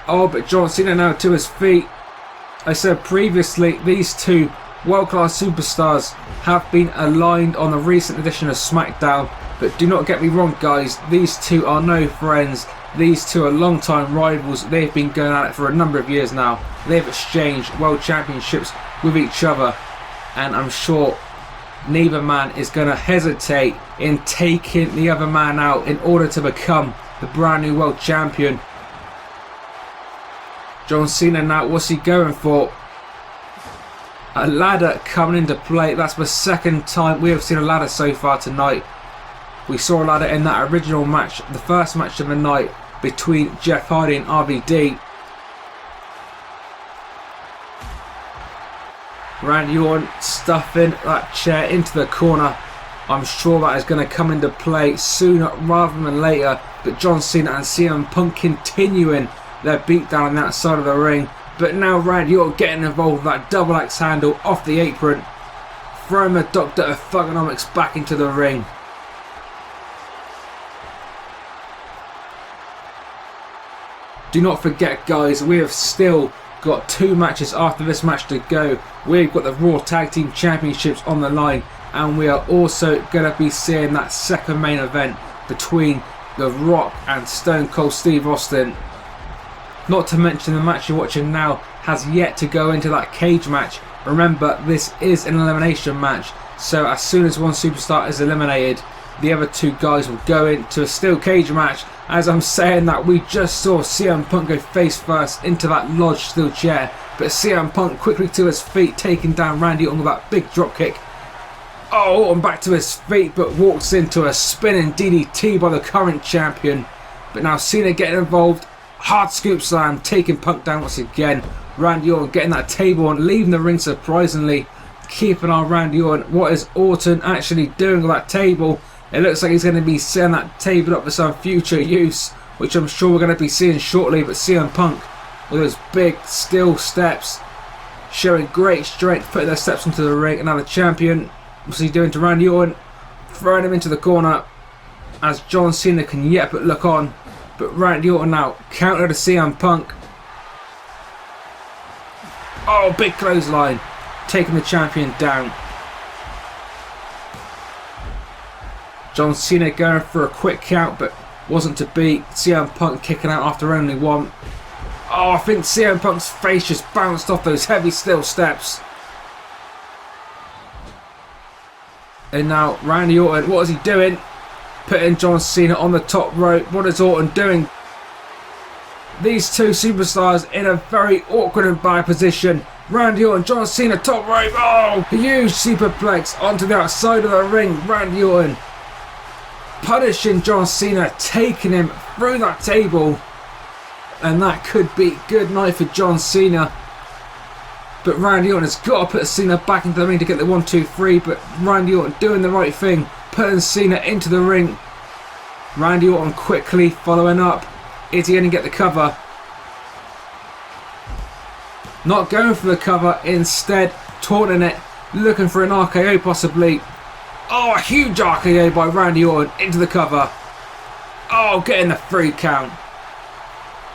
Oh, but John Cena now to his feet. I said previously, these two world-class superstars have been aligned on the recent edition of Smackdown. But do not get me wrong, guys. These two are no friends. These two are long-time rivals. They've been going at it for a number of years now. They've exchanged world championships with each other. And I'm sure neither man is going to hesitate in taking the other man out in order to become the brand new world champion. John Cena now, what's he going for? A ladder coming into play. That's the second time we have seen a ladder so far tonight. We saw a ladder in that original match, the first match of the night between Jeff Hardy and RVD. Randy Orton stuffing that chair into the corner. I'm sure that is going to come into play sooner rather than later. But John Cena and CM Punk continuing their beatdown on that side of the ring. But now Randy Orton getting involved with that double axe handle off the apron. Throwing the Doctor of Thugonomics back into the ring. Do not forget, guys, we have still got 2 matches after this match to go. We've got the Raw Tag Team Championships on the line, and we are also going to be seeing that second main event between The Rock and Stone Cold Steve Austin. Not to mention the match you're watching now has yet to go into that cage match. Remember, this is an elimination match, so as soon as one superstar is eliminated, the other 2 guys will go into a steel cage match. As I'm saying that, we just saw CM Punk go face first into that lodged steel chair, but CM Punk quickly to his feet, taking down Randy Orton with that big dropkick. Oh, Orton back to his feet, but walks into a spinning DDT by the current champion. But now Cena getting involved. Hard scoop slam, taking Punk down once again. Randy Orton getting that table on, leaving the ring surprisingly. Keeping our Randy Orton. What is Orton actually doing with that table? It looks like he's going to be setting that table up for some future use, which I'm sure we're going to be seeing shortly. But CM Punk with those big steel steps, showing great strength, putting those steps into the ring. And now the champion, what's he doing to Randy Orton? Throwing him into the corner as John Cena can yet but look on. But Randy Orton now counter to CM Punk. Oh, big clothesline, taking the champion down. John Cena going for a quick count, but wasn't to be. CM Punk kicking out after only one. Oh, I think CM Punk's face just bounced off those heavy steel steps. And now Randy Orton, what is he doing? Putting John Cena on the top rope. What is Orton doing? These 2 superstars in a very awkward and bad position. Randy Orton, John Cena, top rope. Oh, huge superplex onto the outside of the ring. Randy Orton punishing John Cena, taking him through that table. And that could be good night for John Cena. But Randy Orton has got to put Cena back into the ring to get the 1, 2, 3. But Randy Orton doing the right thing, putting Cena into the ring. Randy Orton quickly following up. Is he going to get the cover? Not going for the cover, instead taunting it, looking for an RKO possibly. Oh, a huge RKO by Randy Orton into the cover. Oh, getting the 3 count.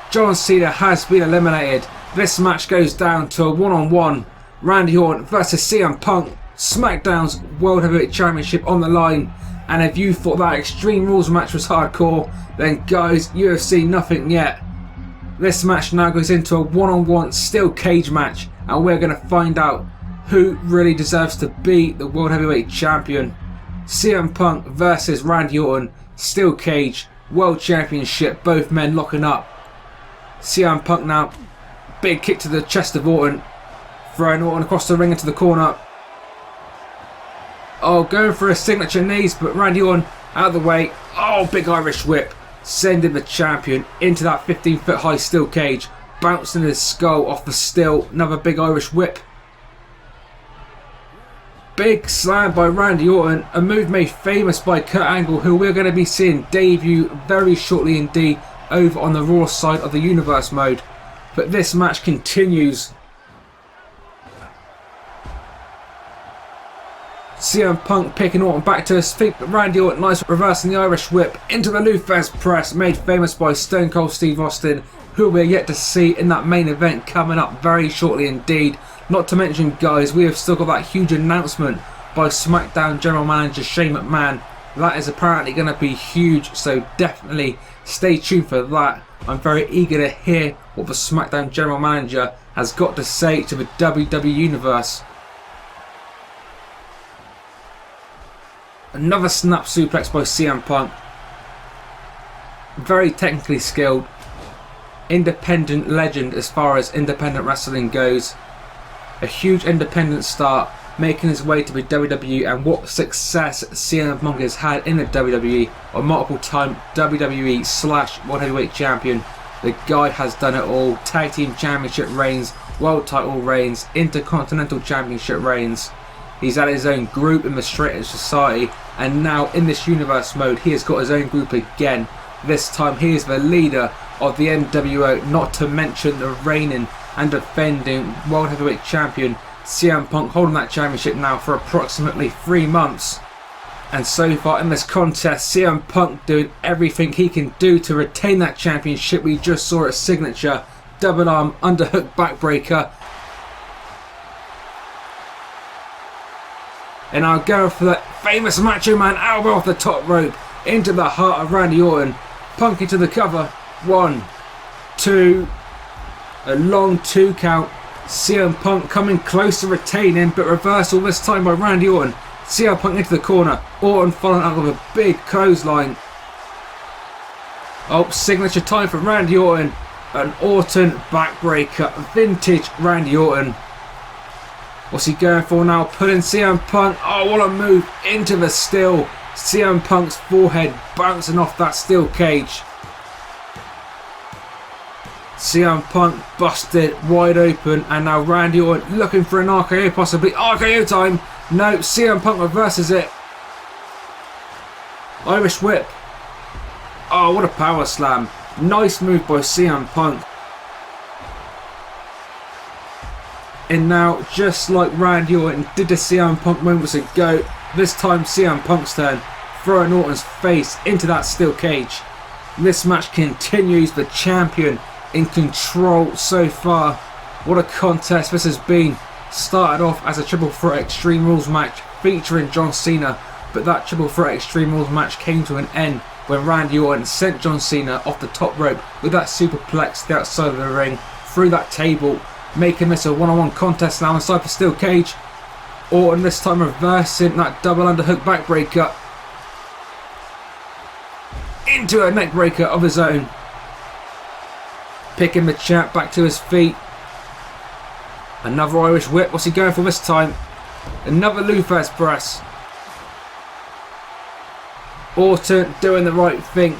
John Cena has been eliminated. This match goes down to a 1-on-1. Randy Orton versus CM Punk. Smackdown's World Heavyweight Championship on the line. And if you thought that Extreme Rules match was hardcore, then guys, you have seen nothing yet. This match now goes into a one-on-one steel cage match, and we're going to find out who really deserves to be the World Heavyweight Champion. CM Punk versus Randy Orton, steel cage, World Championship, both men locking up. CM Punk now, big kick to the chest of Orton, throwing Orton across the ring into the corner. Oh, going for a signature knees, but Randy Orton out of the way. Oh, big Irish whip, sending the champion into that 15-foot high steel cage, bouncing his skull off the steel. Another big Irish whip. Big slam by Randy Orton, a move made famous by Kurt Angle, who we're going to be seeing debut very shortly indeed over on the Raw side of the Universe mode. But this match continues. CM Punk picking Orton back to his feet, but Randy Orton nice reversing the Irish whip into the Lou Thesz press, made famous by Stone Cold Steve Austin, who we're yet to see in that main event coming up very shortly indeed. Not to mention, guys, we have still got that huge announcement by SmackDown General Manager Shane McMahon. That is apparently going to be huge, so definitely stay tuned for that. I'm very eager to hear what the SmackDown General Manager has got to say to the WWE Universe. Another snap suplex by CM Punk. Very technically skilled. Independent legend as far as independent wrestling goes. A huge independent start, making his way to the WWE, and what success CM Punk has had in the WWE, a multiple time WWE / World Heavyweight Champion. The guy has done it all. Tag Team Championship reigns, World Title reigns, Intercontinental Championship reigns. He's had his own group in the Straight Edge Society, and now in this Universe mode he has got his own group again. This time he is the leader of the NWO, not to mention the reigning and defending World Heavyweight Champion CM Punk, holding that championship now for approximately 3 months. And so far in this contest, CM Punk doing everything he can do to retain that championship. We just saw a signature double arm underhook backbreaker. And now going for that famous Macho Man elbow off the top rope into the heart of Randy Orton. Punk into the cover. 1, 2. A long 2 count. CM Punk coming close to retaining, but reversal this time by Randy Orton. CM Punk into the corner. Orton following up with a big clothesline. Oh, signature time for Randy Orton. An Orton backbreaker. Vintage Randy Orton. What's he going for now? Pulling CM Punk. Oh, what a move into the steel. CM Punk's forehead bouncing off that steel cage. CM Punk busted wide open, and now Randy Orton looking for an RKO, possibly. RKO time. No, CM Punk reverses it. Irish whip. Oh, what a power slam. Nice move by CM Punk. And now, just like Randy Orton did to CM Punk moments ago, this time CM Punk's turn, throwing Orton's face into that steel cage. This match continues, the champion in control so far. What a contest this has been. Started off as a triple threat Extreme Rules match featuring John Cena, but that triple threat Extreme Rules match came to an end when Randy Orton sent John Cena off the top rope with that superplex to the outside of the ring, through that table, making this a one-on-one contest now inside the steel cage. Orton this time reversing that double underhook backbreaker into a neckbreaker of his own. Picking the champ back to his feet. Another Irish whip. What's he going for this time? Another Lou Thesz press. Orton doing the right thing,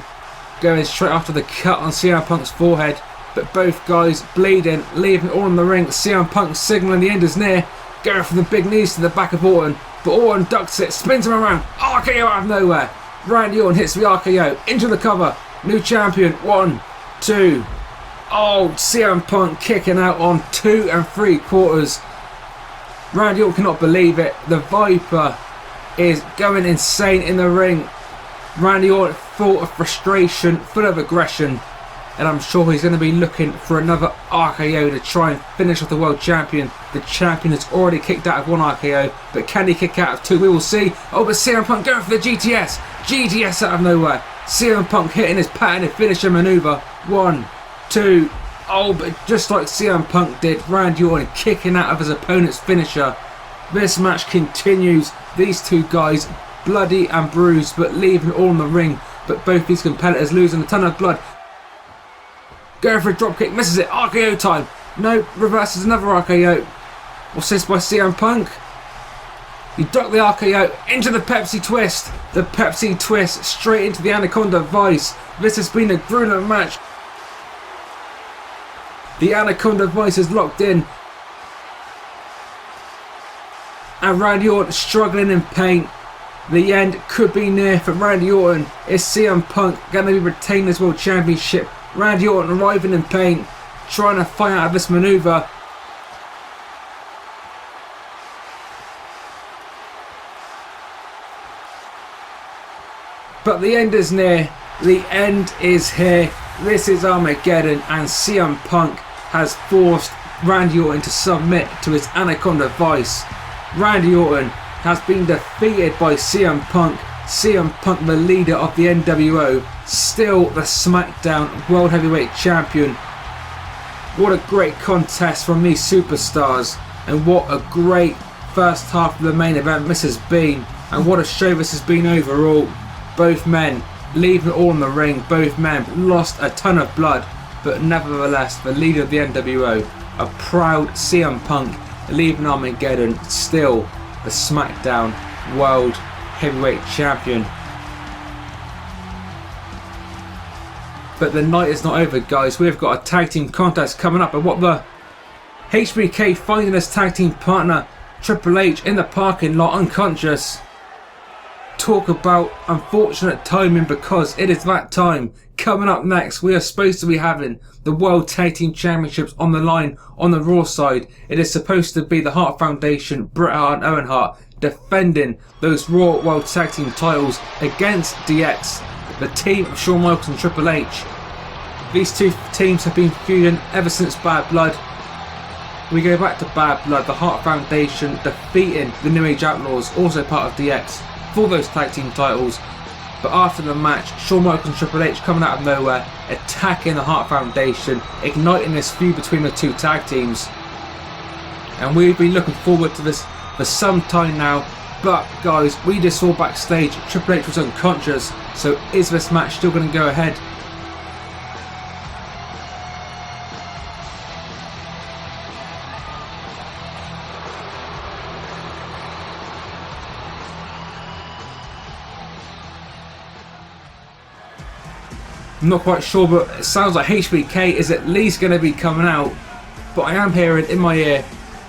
going straight after the cut on CM Punk's forehead, but both guys bleeding, leaving Orton in the ring. CM Punk signaling the end is near, going for the big knees to the back of Orton, but Orton ducks it, spins him around, RKO out of nowhere. Randy Orton hits the RKO into the cover. New champion. 1, 2. Oh, CM Punk kicking out on 2 3/4. Randy Orton cannot believe it. The Viper is going insane in the ring. Randy Orton full of frustration, full of aggression. and I'm sure he's going to be looking for another RKO to try and finish off the world champion. The champion has already kicked out of one RKO, but can he kick out of two? We will see. Oh, but CM Punk going for the GTS. GTS out of nowhere. CM Punk hitting his patented finisher maneuver. 1, 2. Oh, but just like CM Punk did, Randy Orton kicking out of his opponent's finisher. This match continues. These two guys bloody and bruised, but leaving all in the ring. But both these competitors losing a ton of blood. Going for a dropkick, misses it. RKO time. No, reverses another RKO. What's this by CM Punk? He ducked the RKO into the Pepsi twist. The Pepsi twist straight into the Anaconda Vice. This has been a grueling match. The Anaconda Vice is locked in. And Randy Orton struggling in pain. The end could be near for Randy Orton. Is CM Punk going to be retaining his World Championship? Randy Orton arriving in pain, trying to fight out of this maneuver. But the end is near. The end is here. This is Armageddon, and CM Punk has forced Randy Orton to submit to his Anaconda Vice. Randy Orton has been defeated by CM Punk. CM Punk, the leader of the NWO, still the Smackdown World Heavyweight Champion. What a great contest from these superstars, and what a great first half of the main event this has been, and what a show this has been overall. Both men leaving it all in the ring. Both men lost a ton of blood, but nevertheless the leader of the NWO, a proud CM Punk, leaving Armageddon still the Smackdown World Heavyweight Champion. But the night is not over, guys. We've got a tag team contest coming up, and what the HBK finding his tag team partner Triple H in the parking lot unconscious. Talk about unfortunate timing, because it is that time. Coming up next, we are supposed to be having the World Tag Team Championships on the line on the Raw side. It is supposed to be the Hart Foundation, Bret Hart and Owen Hart, defending those Raw World Tag Team titles against DX, the team of Shawn Michaels and Triple H. These two teams have been feuding ever since Bad Blood. We go back to Bad Blood, the Hart Foundation defeating the New Age Outlaws, also part of DX, for those tag team titles. But after the match, Shawn Michaels and Triple H coming out of nowhere, attacking the Hart Foundation, igniting this feud between the two tag teams. And we've been looking forward to this for some time now. But guys, we just saw backstage Triple H was unconscious, so is this match still going to go ahead? I'm not quite sure, but it sounds like HBK is at least going to be coming out. But I am hearing in my ear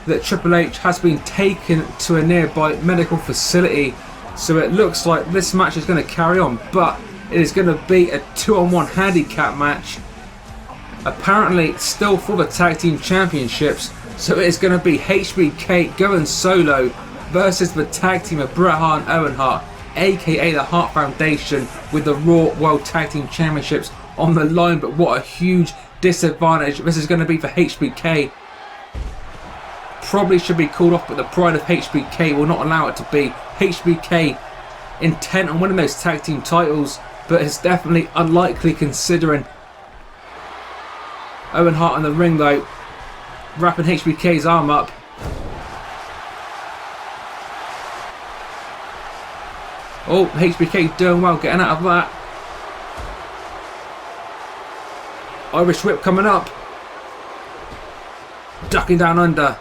that Triple H has been taken to a nearby medical facility. So it looks like this match is going to carry on, but it is going to be a 2-on-1 handicap match. Apparently still for the Tag Team Championships. So it is going to be HBK going solo versus the tag team of Bret Hart and Owen Hart, aka the Hart Foundation, with the Raw World Tag Team Championships on the line. But what a huge disadvantage this is going to be for HBK. Probably should be called off, but the pride of HBK will not allow it to be. HBK intent on winning those tag team titles, but it's definitely unlikely considering Owen Hart in the ring though, wrapping HBK's arm up. Oh, HBK doing well, getting out of that. Irish whip coming up. Ducking down under.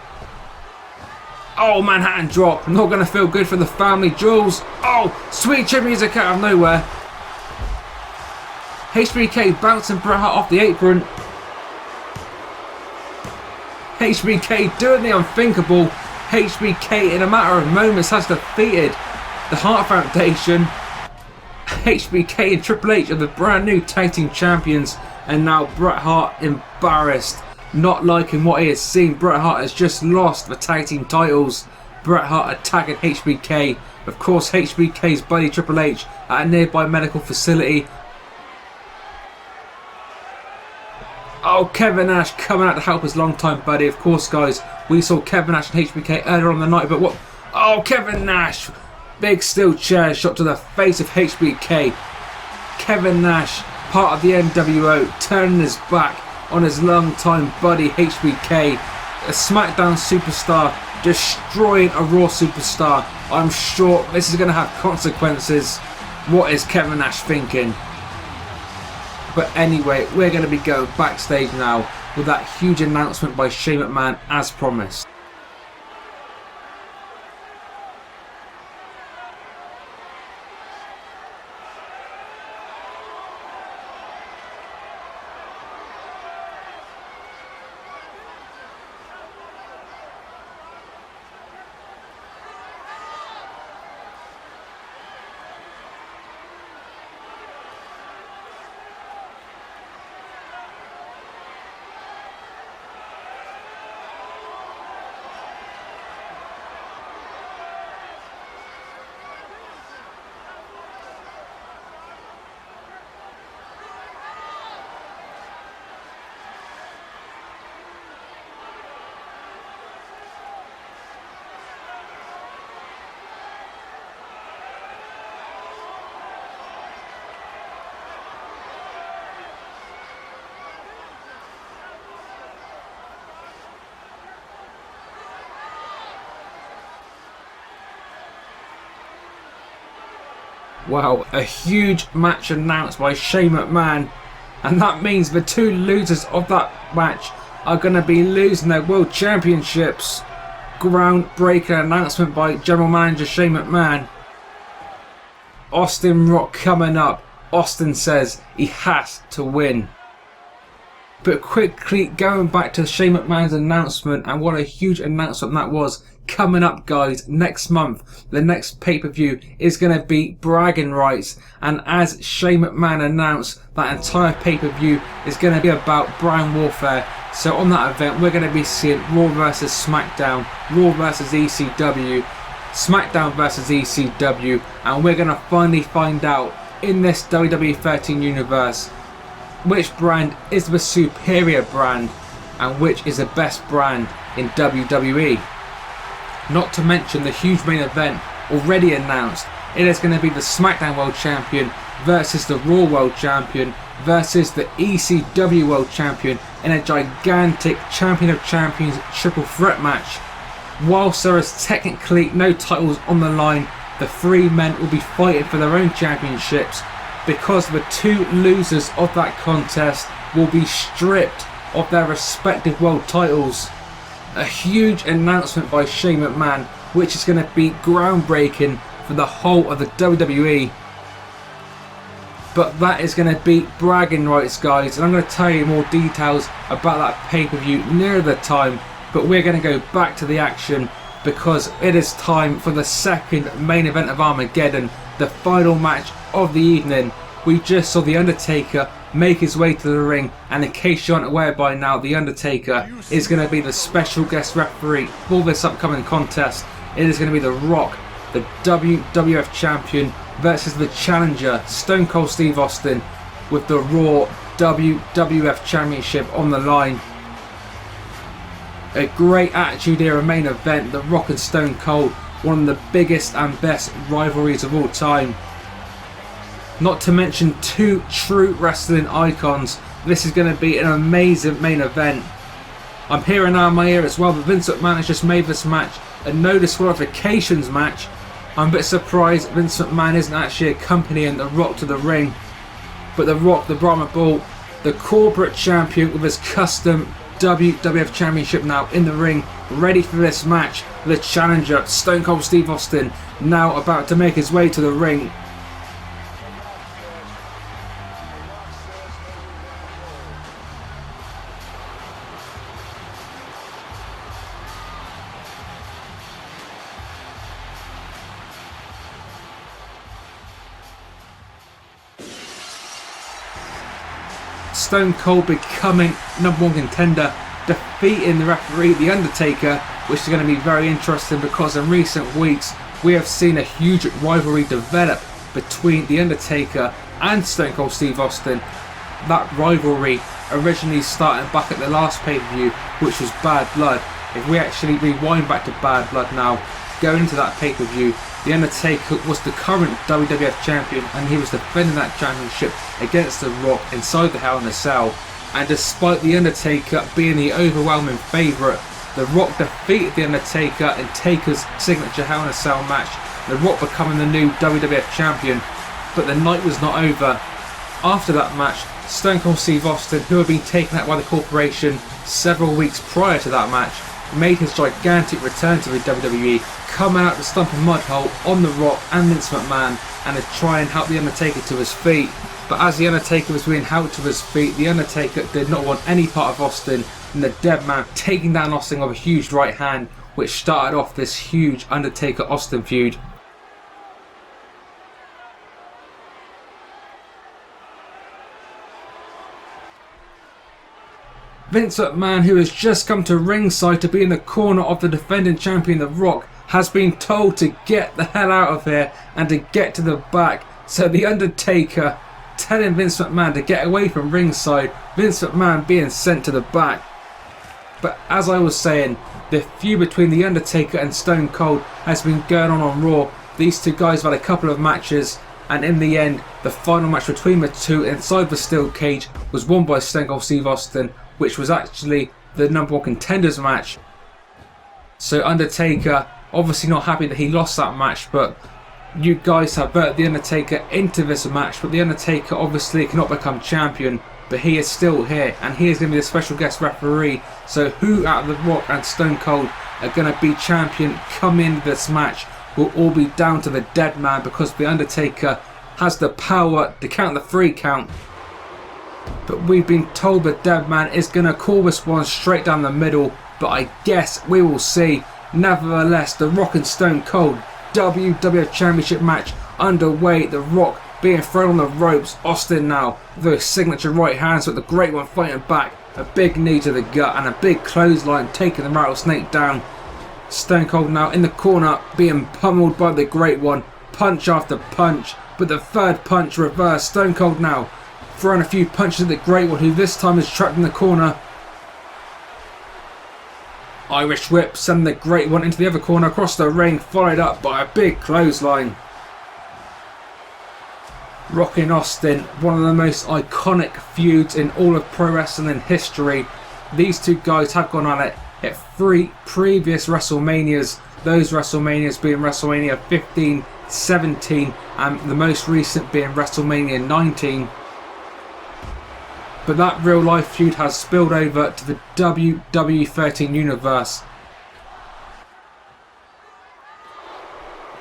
Oh, Manhattan drop. Not going to feel good for the family jewels. Oh, sweet chin music out of nowhere. HBK bouncing Bret Hart off the apron. HBK doing the unthinkable. HBK in a matter of moments has defeated the Hart Foundation. HBK and Triple H are the brand new tag team champions, and now Bret Hart embarrassed, not liking what he has seen. Bret Hart has just lost the tag team titles. Bret Hart attacking HBK. Of course, HBK's buddy Triple H at a nearby medical facility. Oh, Kevin Nash coming out to help his longtime buddy. Of course, guys, we saw Kevin Nash and HBK earlier on the night, but what? Oh, Kevin Nash! Big steel chair shot to the face of HBK. Kevin Nash, part of the NWO, turning his back on his longtime buddy HBK. A SmackDown superstar destroying a Raw superstar. I'm sure this is going to have consequences. What is Kevin Nash thinking? But anyway, we're going to be going backstage now with that huge announcement by Shane McMahon as promised. Wow, a huge match announced by Shane McMahon, and that means the two losers of that match are going to be losing their World Championships. Groundbreaking announcement by General Manager Shane McMahon. Austin Rock coming up. Austin says he has to win. But quickly going back to Shane McMahon's announcement, and what a huge announcement that was. Coming up, guys, next month, the next pay-per-view is going to be bragging rights, and as Shane McMahon announced, that entire pay-per-view is going to be about brand warfare. So on that event, we're going to be seeing Raw versus Smackdown, Raw versus ECW, Smackdown versus ECW, and we're going to finally find out in this WWE 13 universe which brand is the superior brand and which is the best brand in WWE. Not to mention the huge main event already announced. It is going to be the SmackDown World Champion versus the Raw World Champion versus the ECW World Champion in a gigantic Champion of Champions triple threat match. Whilst there is technically no titles on the line, the three men will be fighting for their own championships because the two losers of that contest will be stripped of their respective world titles. A huge announcement by Shane McMahon, which is going to be groundbreaking for the whole of the WWE. But that is going to be bragging rights, guys, and I'm going to tell you more details about that pay-per-view near the time. But we're going to go back to the action because it is time for the second main event of Armageddon, the final match of the evening. We just saw the Undertaker make his way to the ring, and in case you aren't aware by now, the Undertaker is going to be the special guest referee for this upcoming contest. It is going to be The Rock, the WWF Champion, versus the challenger Stone Cold Steve Austin, with the Raw WWF Championship on the line. A great Attitude Era main event, The Rock and Stone Cold, one of the biggest and best rivalries of all time. Not to mention two true wrestling icons. This is going to be an amazing main event. I'm hearing now in my ear as well that Vince McMahon has just made this match a no disqualifications match. I'm a bit surprised Vince McMahon isn't actually accompanying The Rock to the ring. But The Rock, the Brahma Bull, the corporate champion with his custom WWF Championship now in the ring, ready for this match. The challenger, Stone Cold Steve Austin, now about to make his way to the ring. Stone Cold becoming #1 contender, defeating the referee, The Undertaker, which is going to be very interesting because in recent weeks we have seen a huge rivalry develop between The Undertaker and Stone Cold Steve Austin. that rivalry originally started back at the last pay-per-view, which was Bad Blood. If we actually rewind back to Bad Blood now, going into that pay-per-view, The Undertaker was the current WWF champion and he was defending that championship against The Rock inside the Hell in a Cell. And despite The Undertaker being the overwhelming favourite, The Rock defeated The Undertaker in Taker's signature Hell in a Cell match, The Rock becoming the new WWF champion. But the night was not over. After that match, Stone Cold Steve Austin, who had been taken out by the corporation several weeks prior to that match, made his gigantic return to the WWE, coming out the stumping mud hole on The Rock and Vince McMahon and to try and help The Undertaker to his feet. But as The Undertaker was being helped to his feet, The Undertaker did not want any part of Austin, and the dead man taking down Austin with a huge right hand, which started off this huge Undertaker-Austin feud. Vince McMahon, who has just come to ringside to be in the corner of the defending champion The Rock, has been told to get the hell out of here and to get to the back. So The Undertaker telling Vince McMahon to get away from ringside, Vince McMahon being sent to the back. But as I was saying, the feud between The Undertaker and Stone Cold has been going on Raw. These two guys have had a couple of matches, and in the end, the final match between the two inside the steel cage was won by Stone Cold Steve Austin, which was actually the number one contenders match. So Undertaker, obviously not happy that he lost that match, but you guys have voted The Undertaker into this match, but The Undertaker obviously cannot become champion, but he is still here, and he is going to be the special guest referee. So who out of The Rock and Stone Cold are going to be champion come in this match will all be down to the dead man, because The Undertaker has the power to count the 3 count. But we've been told the dead man is going to call this one straight down the middle, but I guess we will see. Nevertheless, The Rock and Stone Cold WWF Championship match underway. The Rock being thrown on the ropes. Austin now with those signature right hands, with the Great One fighting back. A big knee to the gut and a big clothesline taking the Rattlesnake down. Stone Cold now in the corner being pummeled by the Great One. Punch after punch, but the third punch reversed. Stone Cold now throwing a few punches at the Great One, who this time is trapped in the corner. Irish whip sending the Great One into the other corner across the ring, followed up by a big clothesline. Rock and Austin, one of the most iconic feuds in all of pro wrestling history. These two guys have gone on it at 3 previous WrestleManias, those WrestleManias being WrestleMania 15, 17 and the most recent being WrestleMania 19. But that real life feud has spilled over to the WWE 13 universe.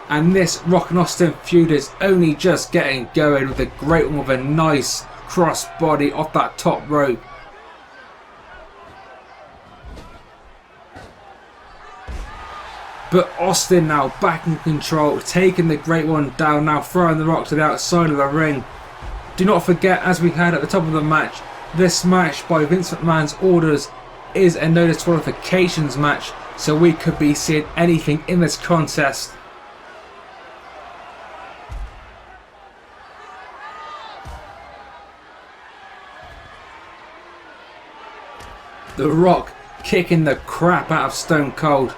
And this Rock and Austin feud is only just getting going, with the Great One with a nice crossbody off that top rope. But Austin now back in control, taking the Great One down, now throwing the Rock to the outside of the ring. Do not forget, as we had at the top of the match, this match by Vince McMahon's orders is a no disqualifications match, so we could be seeing anything in this contest. The Rock kicking the crap out of Stone Cold.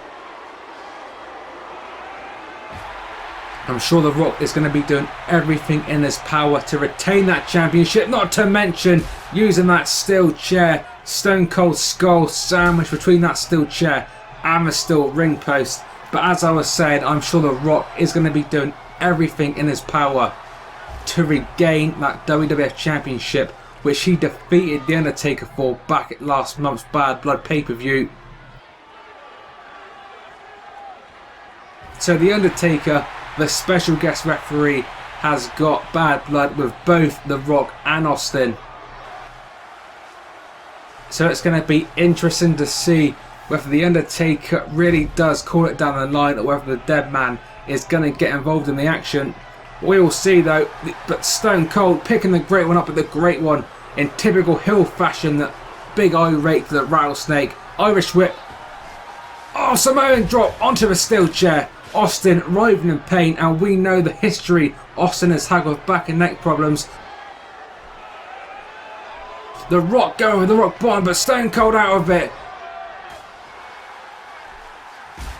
I'm sure The Rock is going to be doing everything in his power to retain that championship, not to mention using that steel chair. Stone Cold's skull sandwiched between that steel chair and the steel ring post. But as I was saying, I'm sure The Rock is going to be doing everything in his power to regain that WWF Championship, which he defeated The Undertaker for back at last month's Bad Blood pay-per-view. So The Undertaker, the special guest referee, has got Bad Blood with both The Rock and Austin. So it's going to be interesting to see whether The Undertaker really does call it down the line, or whether the dead man is going to get involved in the action. We will see though. But Stone Cold picking the Great One up at the Great One in typical heel fashion. That big eye rake to the Rattlesnake. Irish whip. Oh, Samoan drop onto the steel chair. Austin writhing in pain, and we know the history Austin has had with back and neck problems. The Rock going with the rock bottom, but Stone Cold out of it.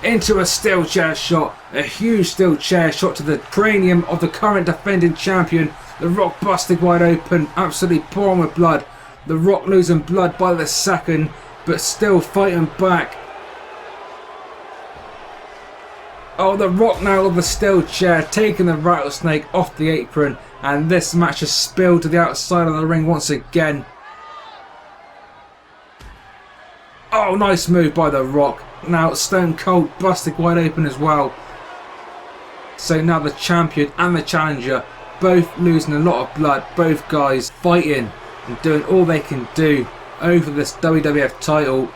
Into a steel chair shot. A huge steel chair shot to the cranium of the current defending champion. The Rock busted wide open, absolutely pouring with blood. The Rock losing blood by the second, but still fighting back. Oh, the Rock now with the steel chair, taking the rattlesnake off the apron, and this match has spilled to the outside of the ring once again. Oh, nice move by the Rock. Now Stone Cold busted wide open as well. So now the champion and the challenger both losing a lot of blood. Both guys fighting and doing all they can do over this WWF title.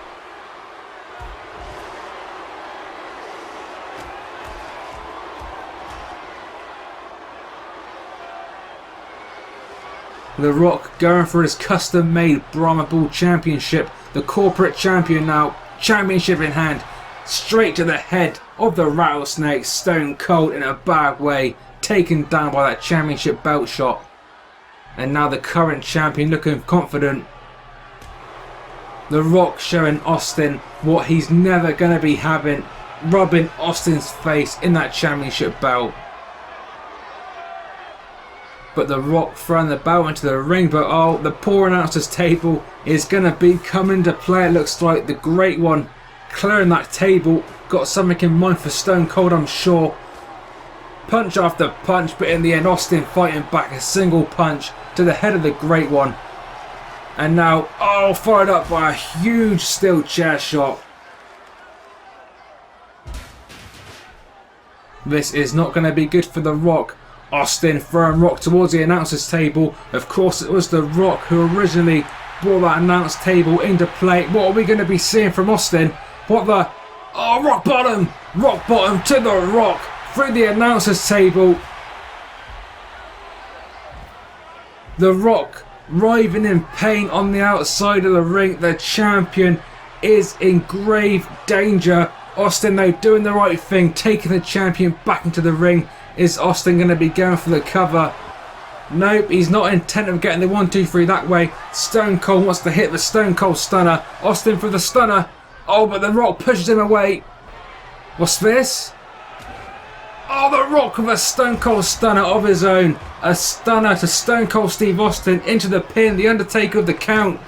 The Rock going for his custom-made Brahma Bull Championship. The corporate champion now, championship in hand, straight to the head of the rattlesnake. Stone Cold in a bad way, taken down by that championship belt shot. And now the current champion looking confident. The Rock showing Austin what he's never going to be having, rubbing Austin's face in that championship belt. But the Rock throwing the belt into the ring, but oh, the poor announcer's table is going to be coming into play. It looks like the Great One clearing that table, got something in mind for Stone Cold, I'm sure. Punch after punch, but in the end Austin fighting back, a single punch to the head of the Great One. And now, oh, followed up by a huge steel chair shot. This is not going to be good for the Rock. Austin throwing Rock towards the announcer's table. Of course it was the Rock who originally brought that announce table into play. What are we going to be seeing from Austin? What the... Oh, rock bottom! Rock bottom to the Rock through the announcer's table. The Rock writhing in pain on the outside of the ring. The champion is in grave danger. Austin though doing the right thing, taking the champion back into the ring. Is Austin going to be going for the cover? Nope, he's not intent of getting the 1, 2, 3 that way. Stone Cold wants to hit the Stone Cold Stunner. Austin for the stunner. Oh, but the Rock pushes him away. What's this? Oh, the Rock with a Stone Cold Stunner of his own. A stunner to Stone Cold Steve Austin into the pin. The Undertaker with the count.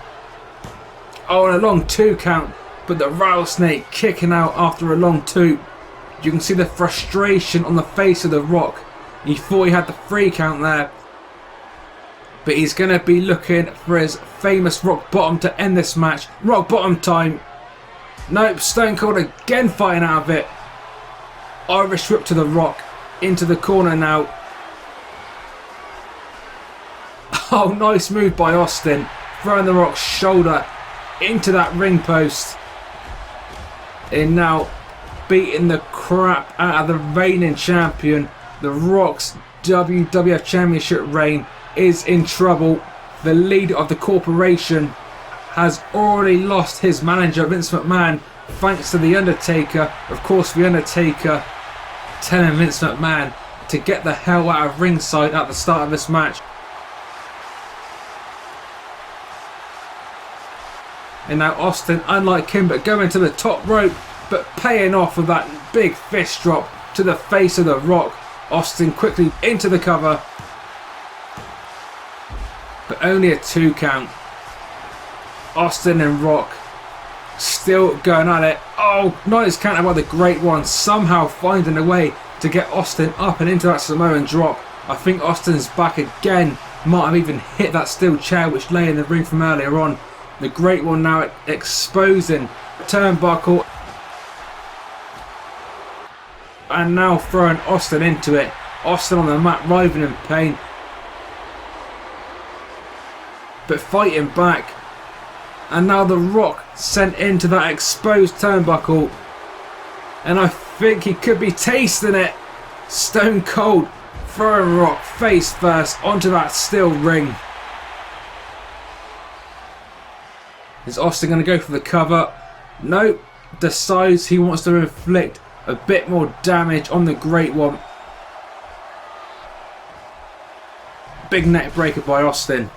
Oh, and a long 2 count. But the rattlesnake kicking out after a long 2. You can see the frustration on the face of the Rock. He thought he had the 3 count there. But he's going to be looking for his famous rock bottom to end this match. Rock bottom time. Nope, Stone Cold again fighting out of it. Irish whip to the Rock. Into the corner now. Oh, nice move by Austin. Throwing the Rock's shoulder into that ring post. And now beating the crap out of the reigning champion. The Rock's WWF Championship reign is in trouble. The leader of the corporation has already lost his manager Vince McMahon thanks to the Undertaker. Of course, the Undertaker telling Vince McMahon to get the hell out of ringside at the start of this match. And now Austin, unlike him, but going to the top rope, but paying off with that big fist drop to the face of the Rock. Austin quickly into the cover, but only a 2 count. Austin and Rock still going at it. Oh, nice counter by the Great One, somehow finding a way to get Austin up and into that Samoan drop. I think Austin's back again, might have even hit that steel chair which lay in the ring from earlier on. The Great One now exposing turnbuckle. And now throwing Austin into it. Austin on the mat, writhing in pain. But fighting back. And now the Rock sent into that exposed turnbuckle. And I think he could be tasting it. Stone Cold throwing Rock face first onto that steel ring. Is Austin going to go for the cover? Nope. Decides he wants to inflict a bit more damage on the Great One. Big neck breaker by Austin.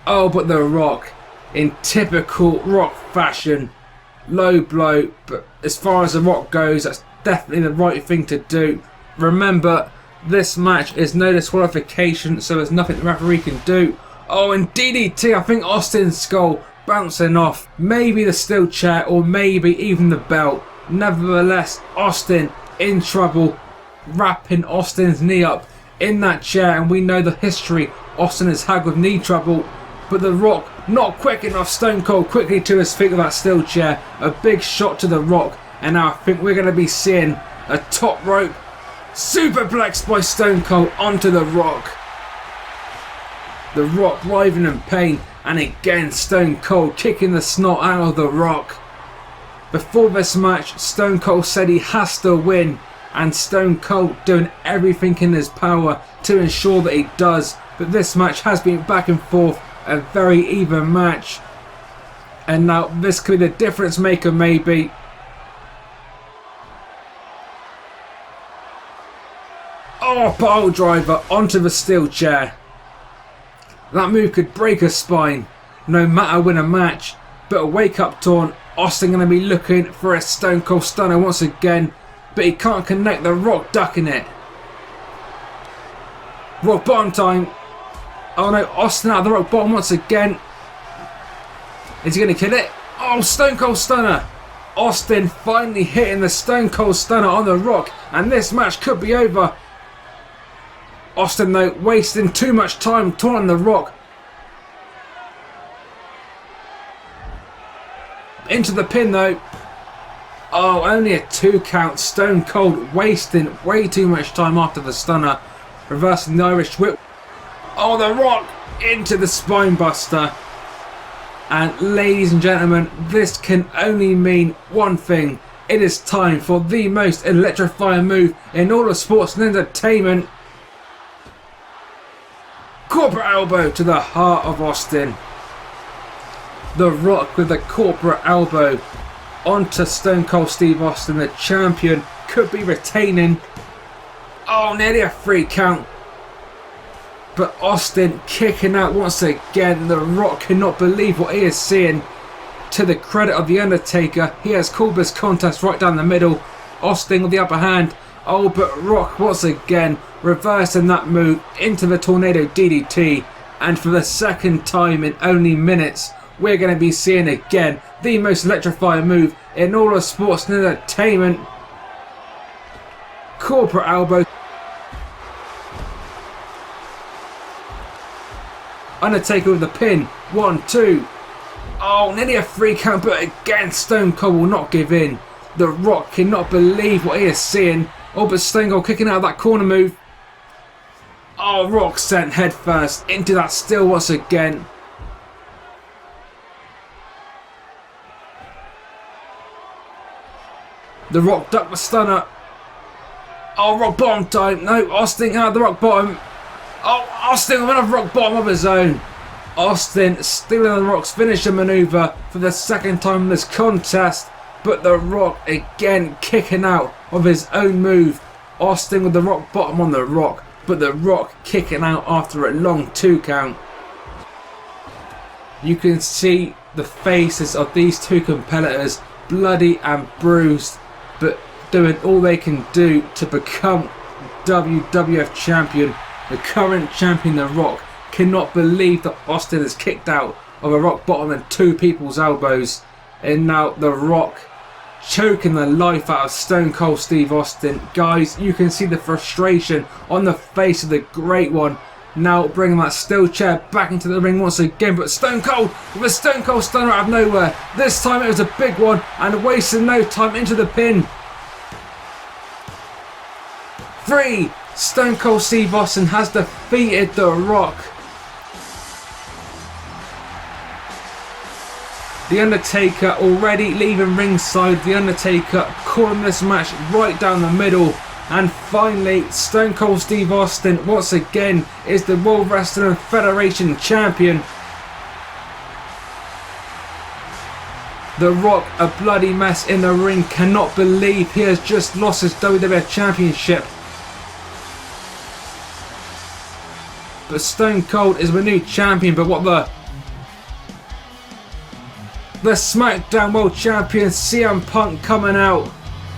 Oh, but The Rock, in typical Rock fashion, low blow, but as far as The Rock goes, that's definitely the right thing to do. Remember, this match is no disqualification, so there's nothing the referee can do. Oh, and DDT, I think Austin's skull bouncing off. Maybe the steel chair, or maybe even the belt. Nevertheless, Austin in trouble, wrapping Austin's knee up in that chair, and we know the history Austin has had with knee trouble. But The Rock, not quick enough. Stone Cold quickly to his feet with that steel chair. A big shot to The Rock, and now I think we're going to be seeing a top rope superplex by Stone Cold onto The Rock. The Rock writhing in pain, and again Stone Cold kicking the snot out of The Rock. Before this match, Stone Cold said he has to win, and Stone Cold doing everything in his power to ensure that he does. But this match has been back and forth, a very even match, and now this could be the difference maker maybe. Oh, pile driver onto the steel chair. That move could break a spine, no matter win a match. But a wake up taunt. Austin going to be looking for a Stone Cold Stunner once again, but he can't connect. The Rock ducking it. Rock bottom time. Oh no, Austin out of the Rock bottom once again. Is he going to kill it? Oh, Stone Cold Stunner. Austin finally hitting the Stone Cold Stunner on The Rock, and this match could be over. Austin though wasting too much time taunting The Rock. Into the pin though. Oh, only a 2 count. Stone Cold wasting way too much time after the stunner. Reversing the Irish whip. Oh, The Rock into the spine buster. And ladies and gentlemen, this can only mean one thing. It is time for the most electrifying move in all of sports and entertainment. Corporate elbow to the heart of Austin. The Rock with the corporate elbow onto Stone Cold Steve Austin. The champion could be retaining. Oh, nearly a 3 count. But Austin kicking out once again. The Rock cannot believe what he is seeing. To the credit of the Undertaker, he has called this contest right down the middle. Austin with the upper hand. Oh, but Rock once again reversing that move into the tornado DDT. And for the second time in only minutes, we're going to be seeing again the most electrifying move in all of sports and entertainment. Corporate elbow. Undertaker with the pin. 1, 2. Oh, nearly a 3 count, but again Stone Cold will not give in. The Rock cannot believe what he is seeing. Oh, but Stone Cold kicking out of that corner move. Oh, Rock sent head first into that steel once again. The Rock ducked the stunner. Oh, Rock bottom time. No, Austin out of the Rock bottom. Oh, Austin with another Rock bottom of his own. Austin stealing the Rock's finisher maneuver for the second time in this contest. But The Rock again kicking out of his own move. Austin with the Rock bottom on The Rock. But The Rock kicking out after a long 2 count. You can see the faces of these two competitors bloody and bruised, but doing all they can do to become WWF champion. The current champion, The Rock, cannot believe that Austin has kicked out of a rock bottom and 2 people's elbows. And now The Rock choking the life out of Stone Cold Steve Austin. Guys, you can see the frustration on the face of the Great One. Now bringing that steel chair back into the ring once again, but Stone Cold with a Stone Cold Stunner out of nowhere. This time it was a big one and wasting no time into the pin. 3. Stone Cold Steve Austin has defeated The Rock. The Undertaker already leaving ringside. The Undertaker calling this match right down the middle. And finally, Stone Cold Steve Austin once again is the World Wrestling Federation champion. The Rock, a bloody mess in the ring, cannot believe he has just lost his WWF Championship. But Stone Cold is the new champion, but what the The SmackDown World Champion CM Punk coming out,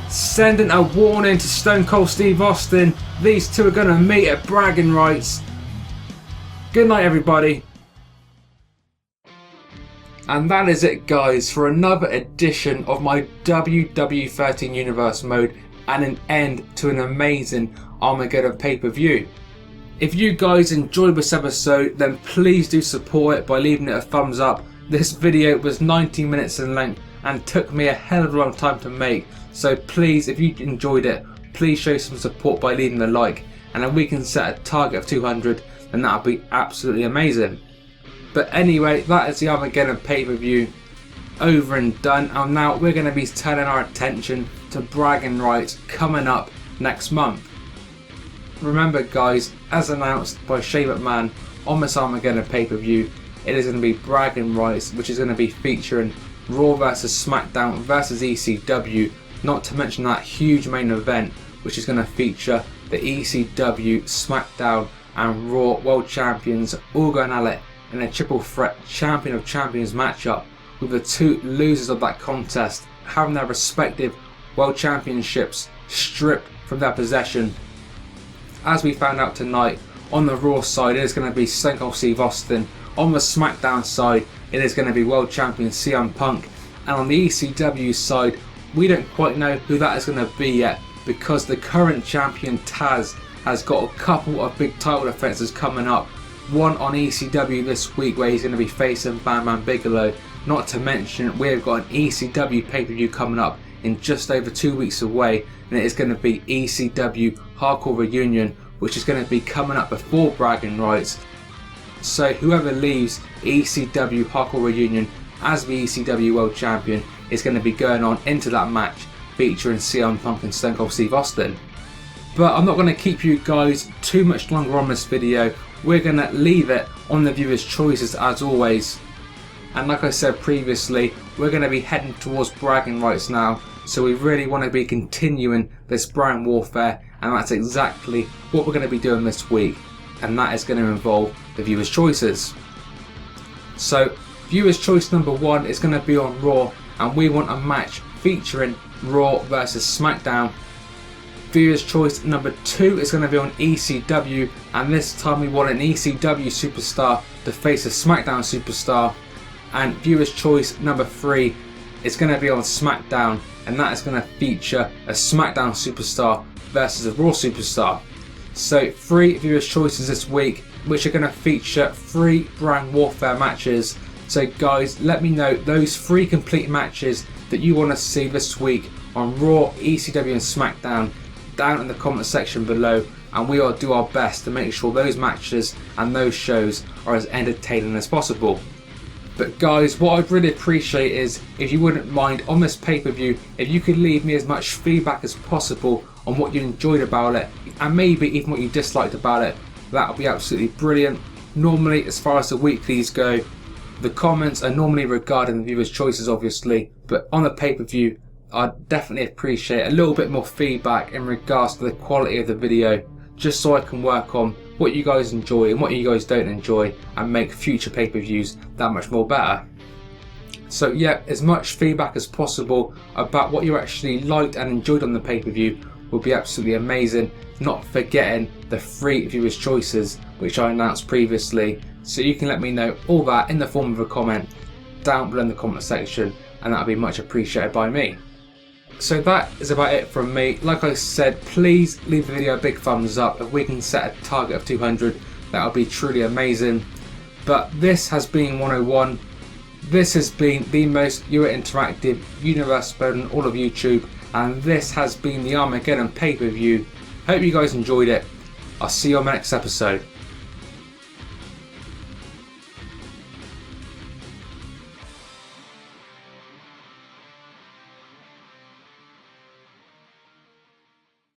sending a warning to Stone Cold Steve Austin. These two are going to meet at bragging rights. Good night, everybody. And that is it, guys, for another edition of my WWE 13 Universe mode and an end to an amazing Armageddon pay-per-view. If you guys enjoyed this episode, then please do support it by leaving it a thumbs up. This video was 19 minutes in length and took me a hell of a long time to make, so please, if you enjoyed it, please show some support by leaving a like, and if we can set a target of 200, then that would be absolutely amazing. But anyway, that is the Armageddon pay-per-view over and done, and now we're going to be turning our attention to bragging rights coming up next month. Remember, guys, as announced by Shane McMahon on this Armageddon pay-per-view, it is going to be bragging rights, which is going to be featuring Raw vs Smackdown vs ECW, not to mention that huge main event, which is going to feature the ECW, Smackdown and Raw World Champions all going at it in a triple threat Champion of Champions matchup, with the two losers of that contest having their respective World Championships stripped from their possession. As we found out tonight, on the Raw side it is going to be Stone Cold Steve Austin, on the Smackdown side it is going to be World Champion CM Punk, and on the ECW side we don't quite know who that is going to be yet, because the current champion Taz has got a couple of big title defenses coming up. One on ECW this week where he's going to be facing Bam Bam Bigelow, not to mention we've got an ECW pay-per-view coming up in just over 2 weeks away, and it is going to be ECW Hardcore Reunion, which is going to be coming up before bragging rights. So whoever leaves ECW Hardcore Reunion as the ECW World Champion is going to be going on into that match featuring CM Punk and Stone Cold Steve Austin. But I'm not going to keep you guys too much longer on this video. We're going to leave it on the viewers' choices as always. And like I said previously, we're going to be heading towards bragging rights now, so we really want to be continuing this brand warfare, and that's exactly what we're going to be doing this week, and that is going to involve the viewers' choices. So viewers' choice number 1 is going to be on Raw, and we want a match featuring Raw versus Smackdown. Viewers' choice number 2 is going to be on ECW, and this time we want an ECW superstar to face a Smackdown superstar. And viewers' choice number 3 is going to be on Smackdown, and that is going to feature a Smackdown superstar versus a Raw superstar. So 3 viewers' choices this week, which are going to feature 3 brand warfare matches. So guys, let me know those 3 complete matches that you want to see this week on Raw, ECW and Smackdown down in the comment section below, and we will do our best to make sure those matches and those shows are as entertaining as possible. But guys, what I'd really appreciate is if you wouldn't mind on this pay-per-view, if you could leave me as much feedback as possible on what you enjoyed about it, and maybe even what you disliked about it. That would be absolutely brilliant. Normally, as far as the weeklies go, the comments are normally regarding the viewers' choices obviously, but on the pay-per-view I'd definitely appreciate a little bit more feedback in regards to the quality of the video, just so I can work on what you guys enjoy and what you guys don't enjoy, and make future pay-per-views that much more better. So yeah, as much feedback as possible about what you actually liked and enjoyed on the pay-per-view would be absolutely amazing, not forgetting the 3 viewers' choices which I announced previously. So you can let me know all that in the form of a comment down below in the comment section, and that would be much appreciated by me. So that is about it from me. Like I said, please leave the video a big thumbs up. If we can set a target of 200, that would be truly amazing. But this has been 101. This has been the most viewer interactive universe mode on all of YouTube, and this has been the Armageddon pay-per-view. Hope you guys enjoyed it. I'll see you on the next episode.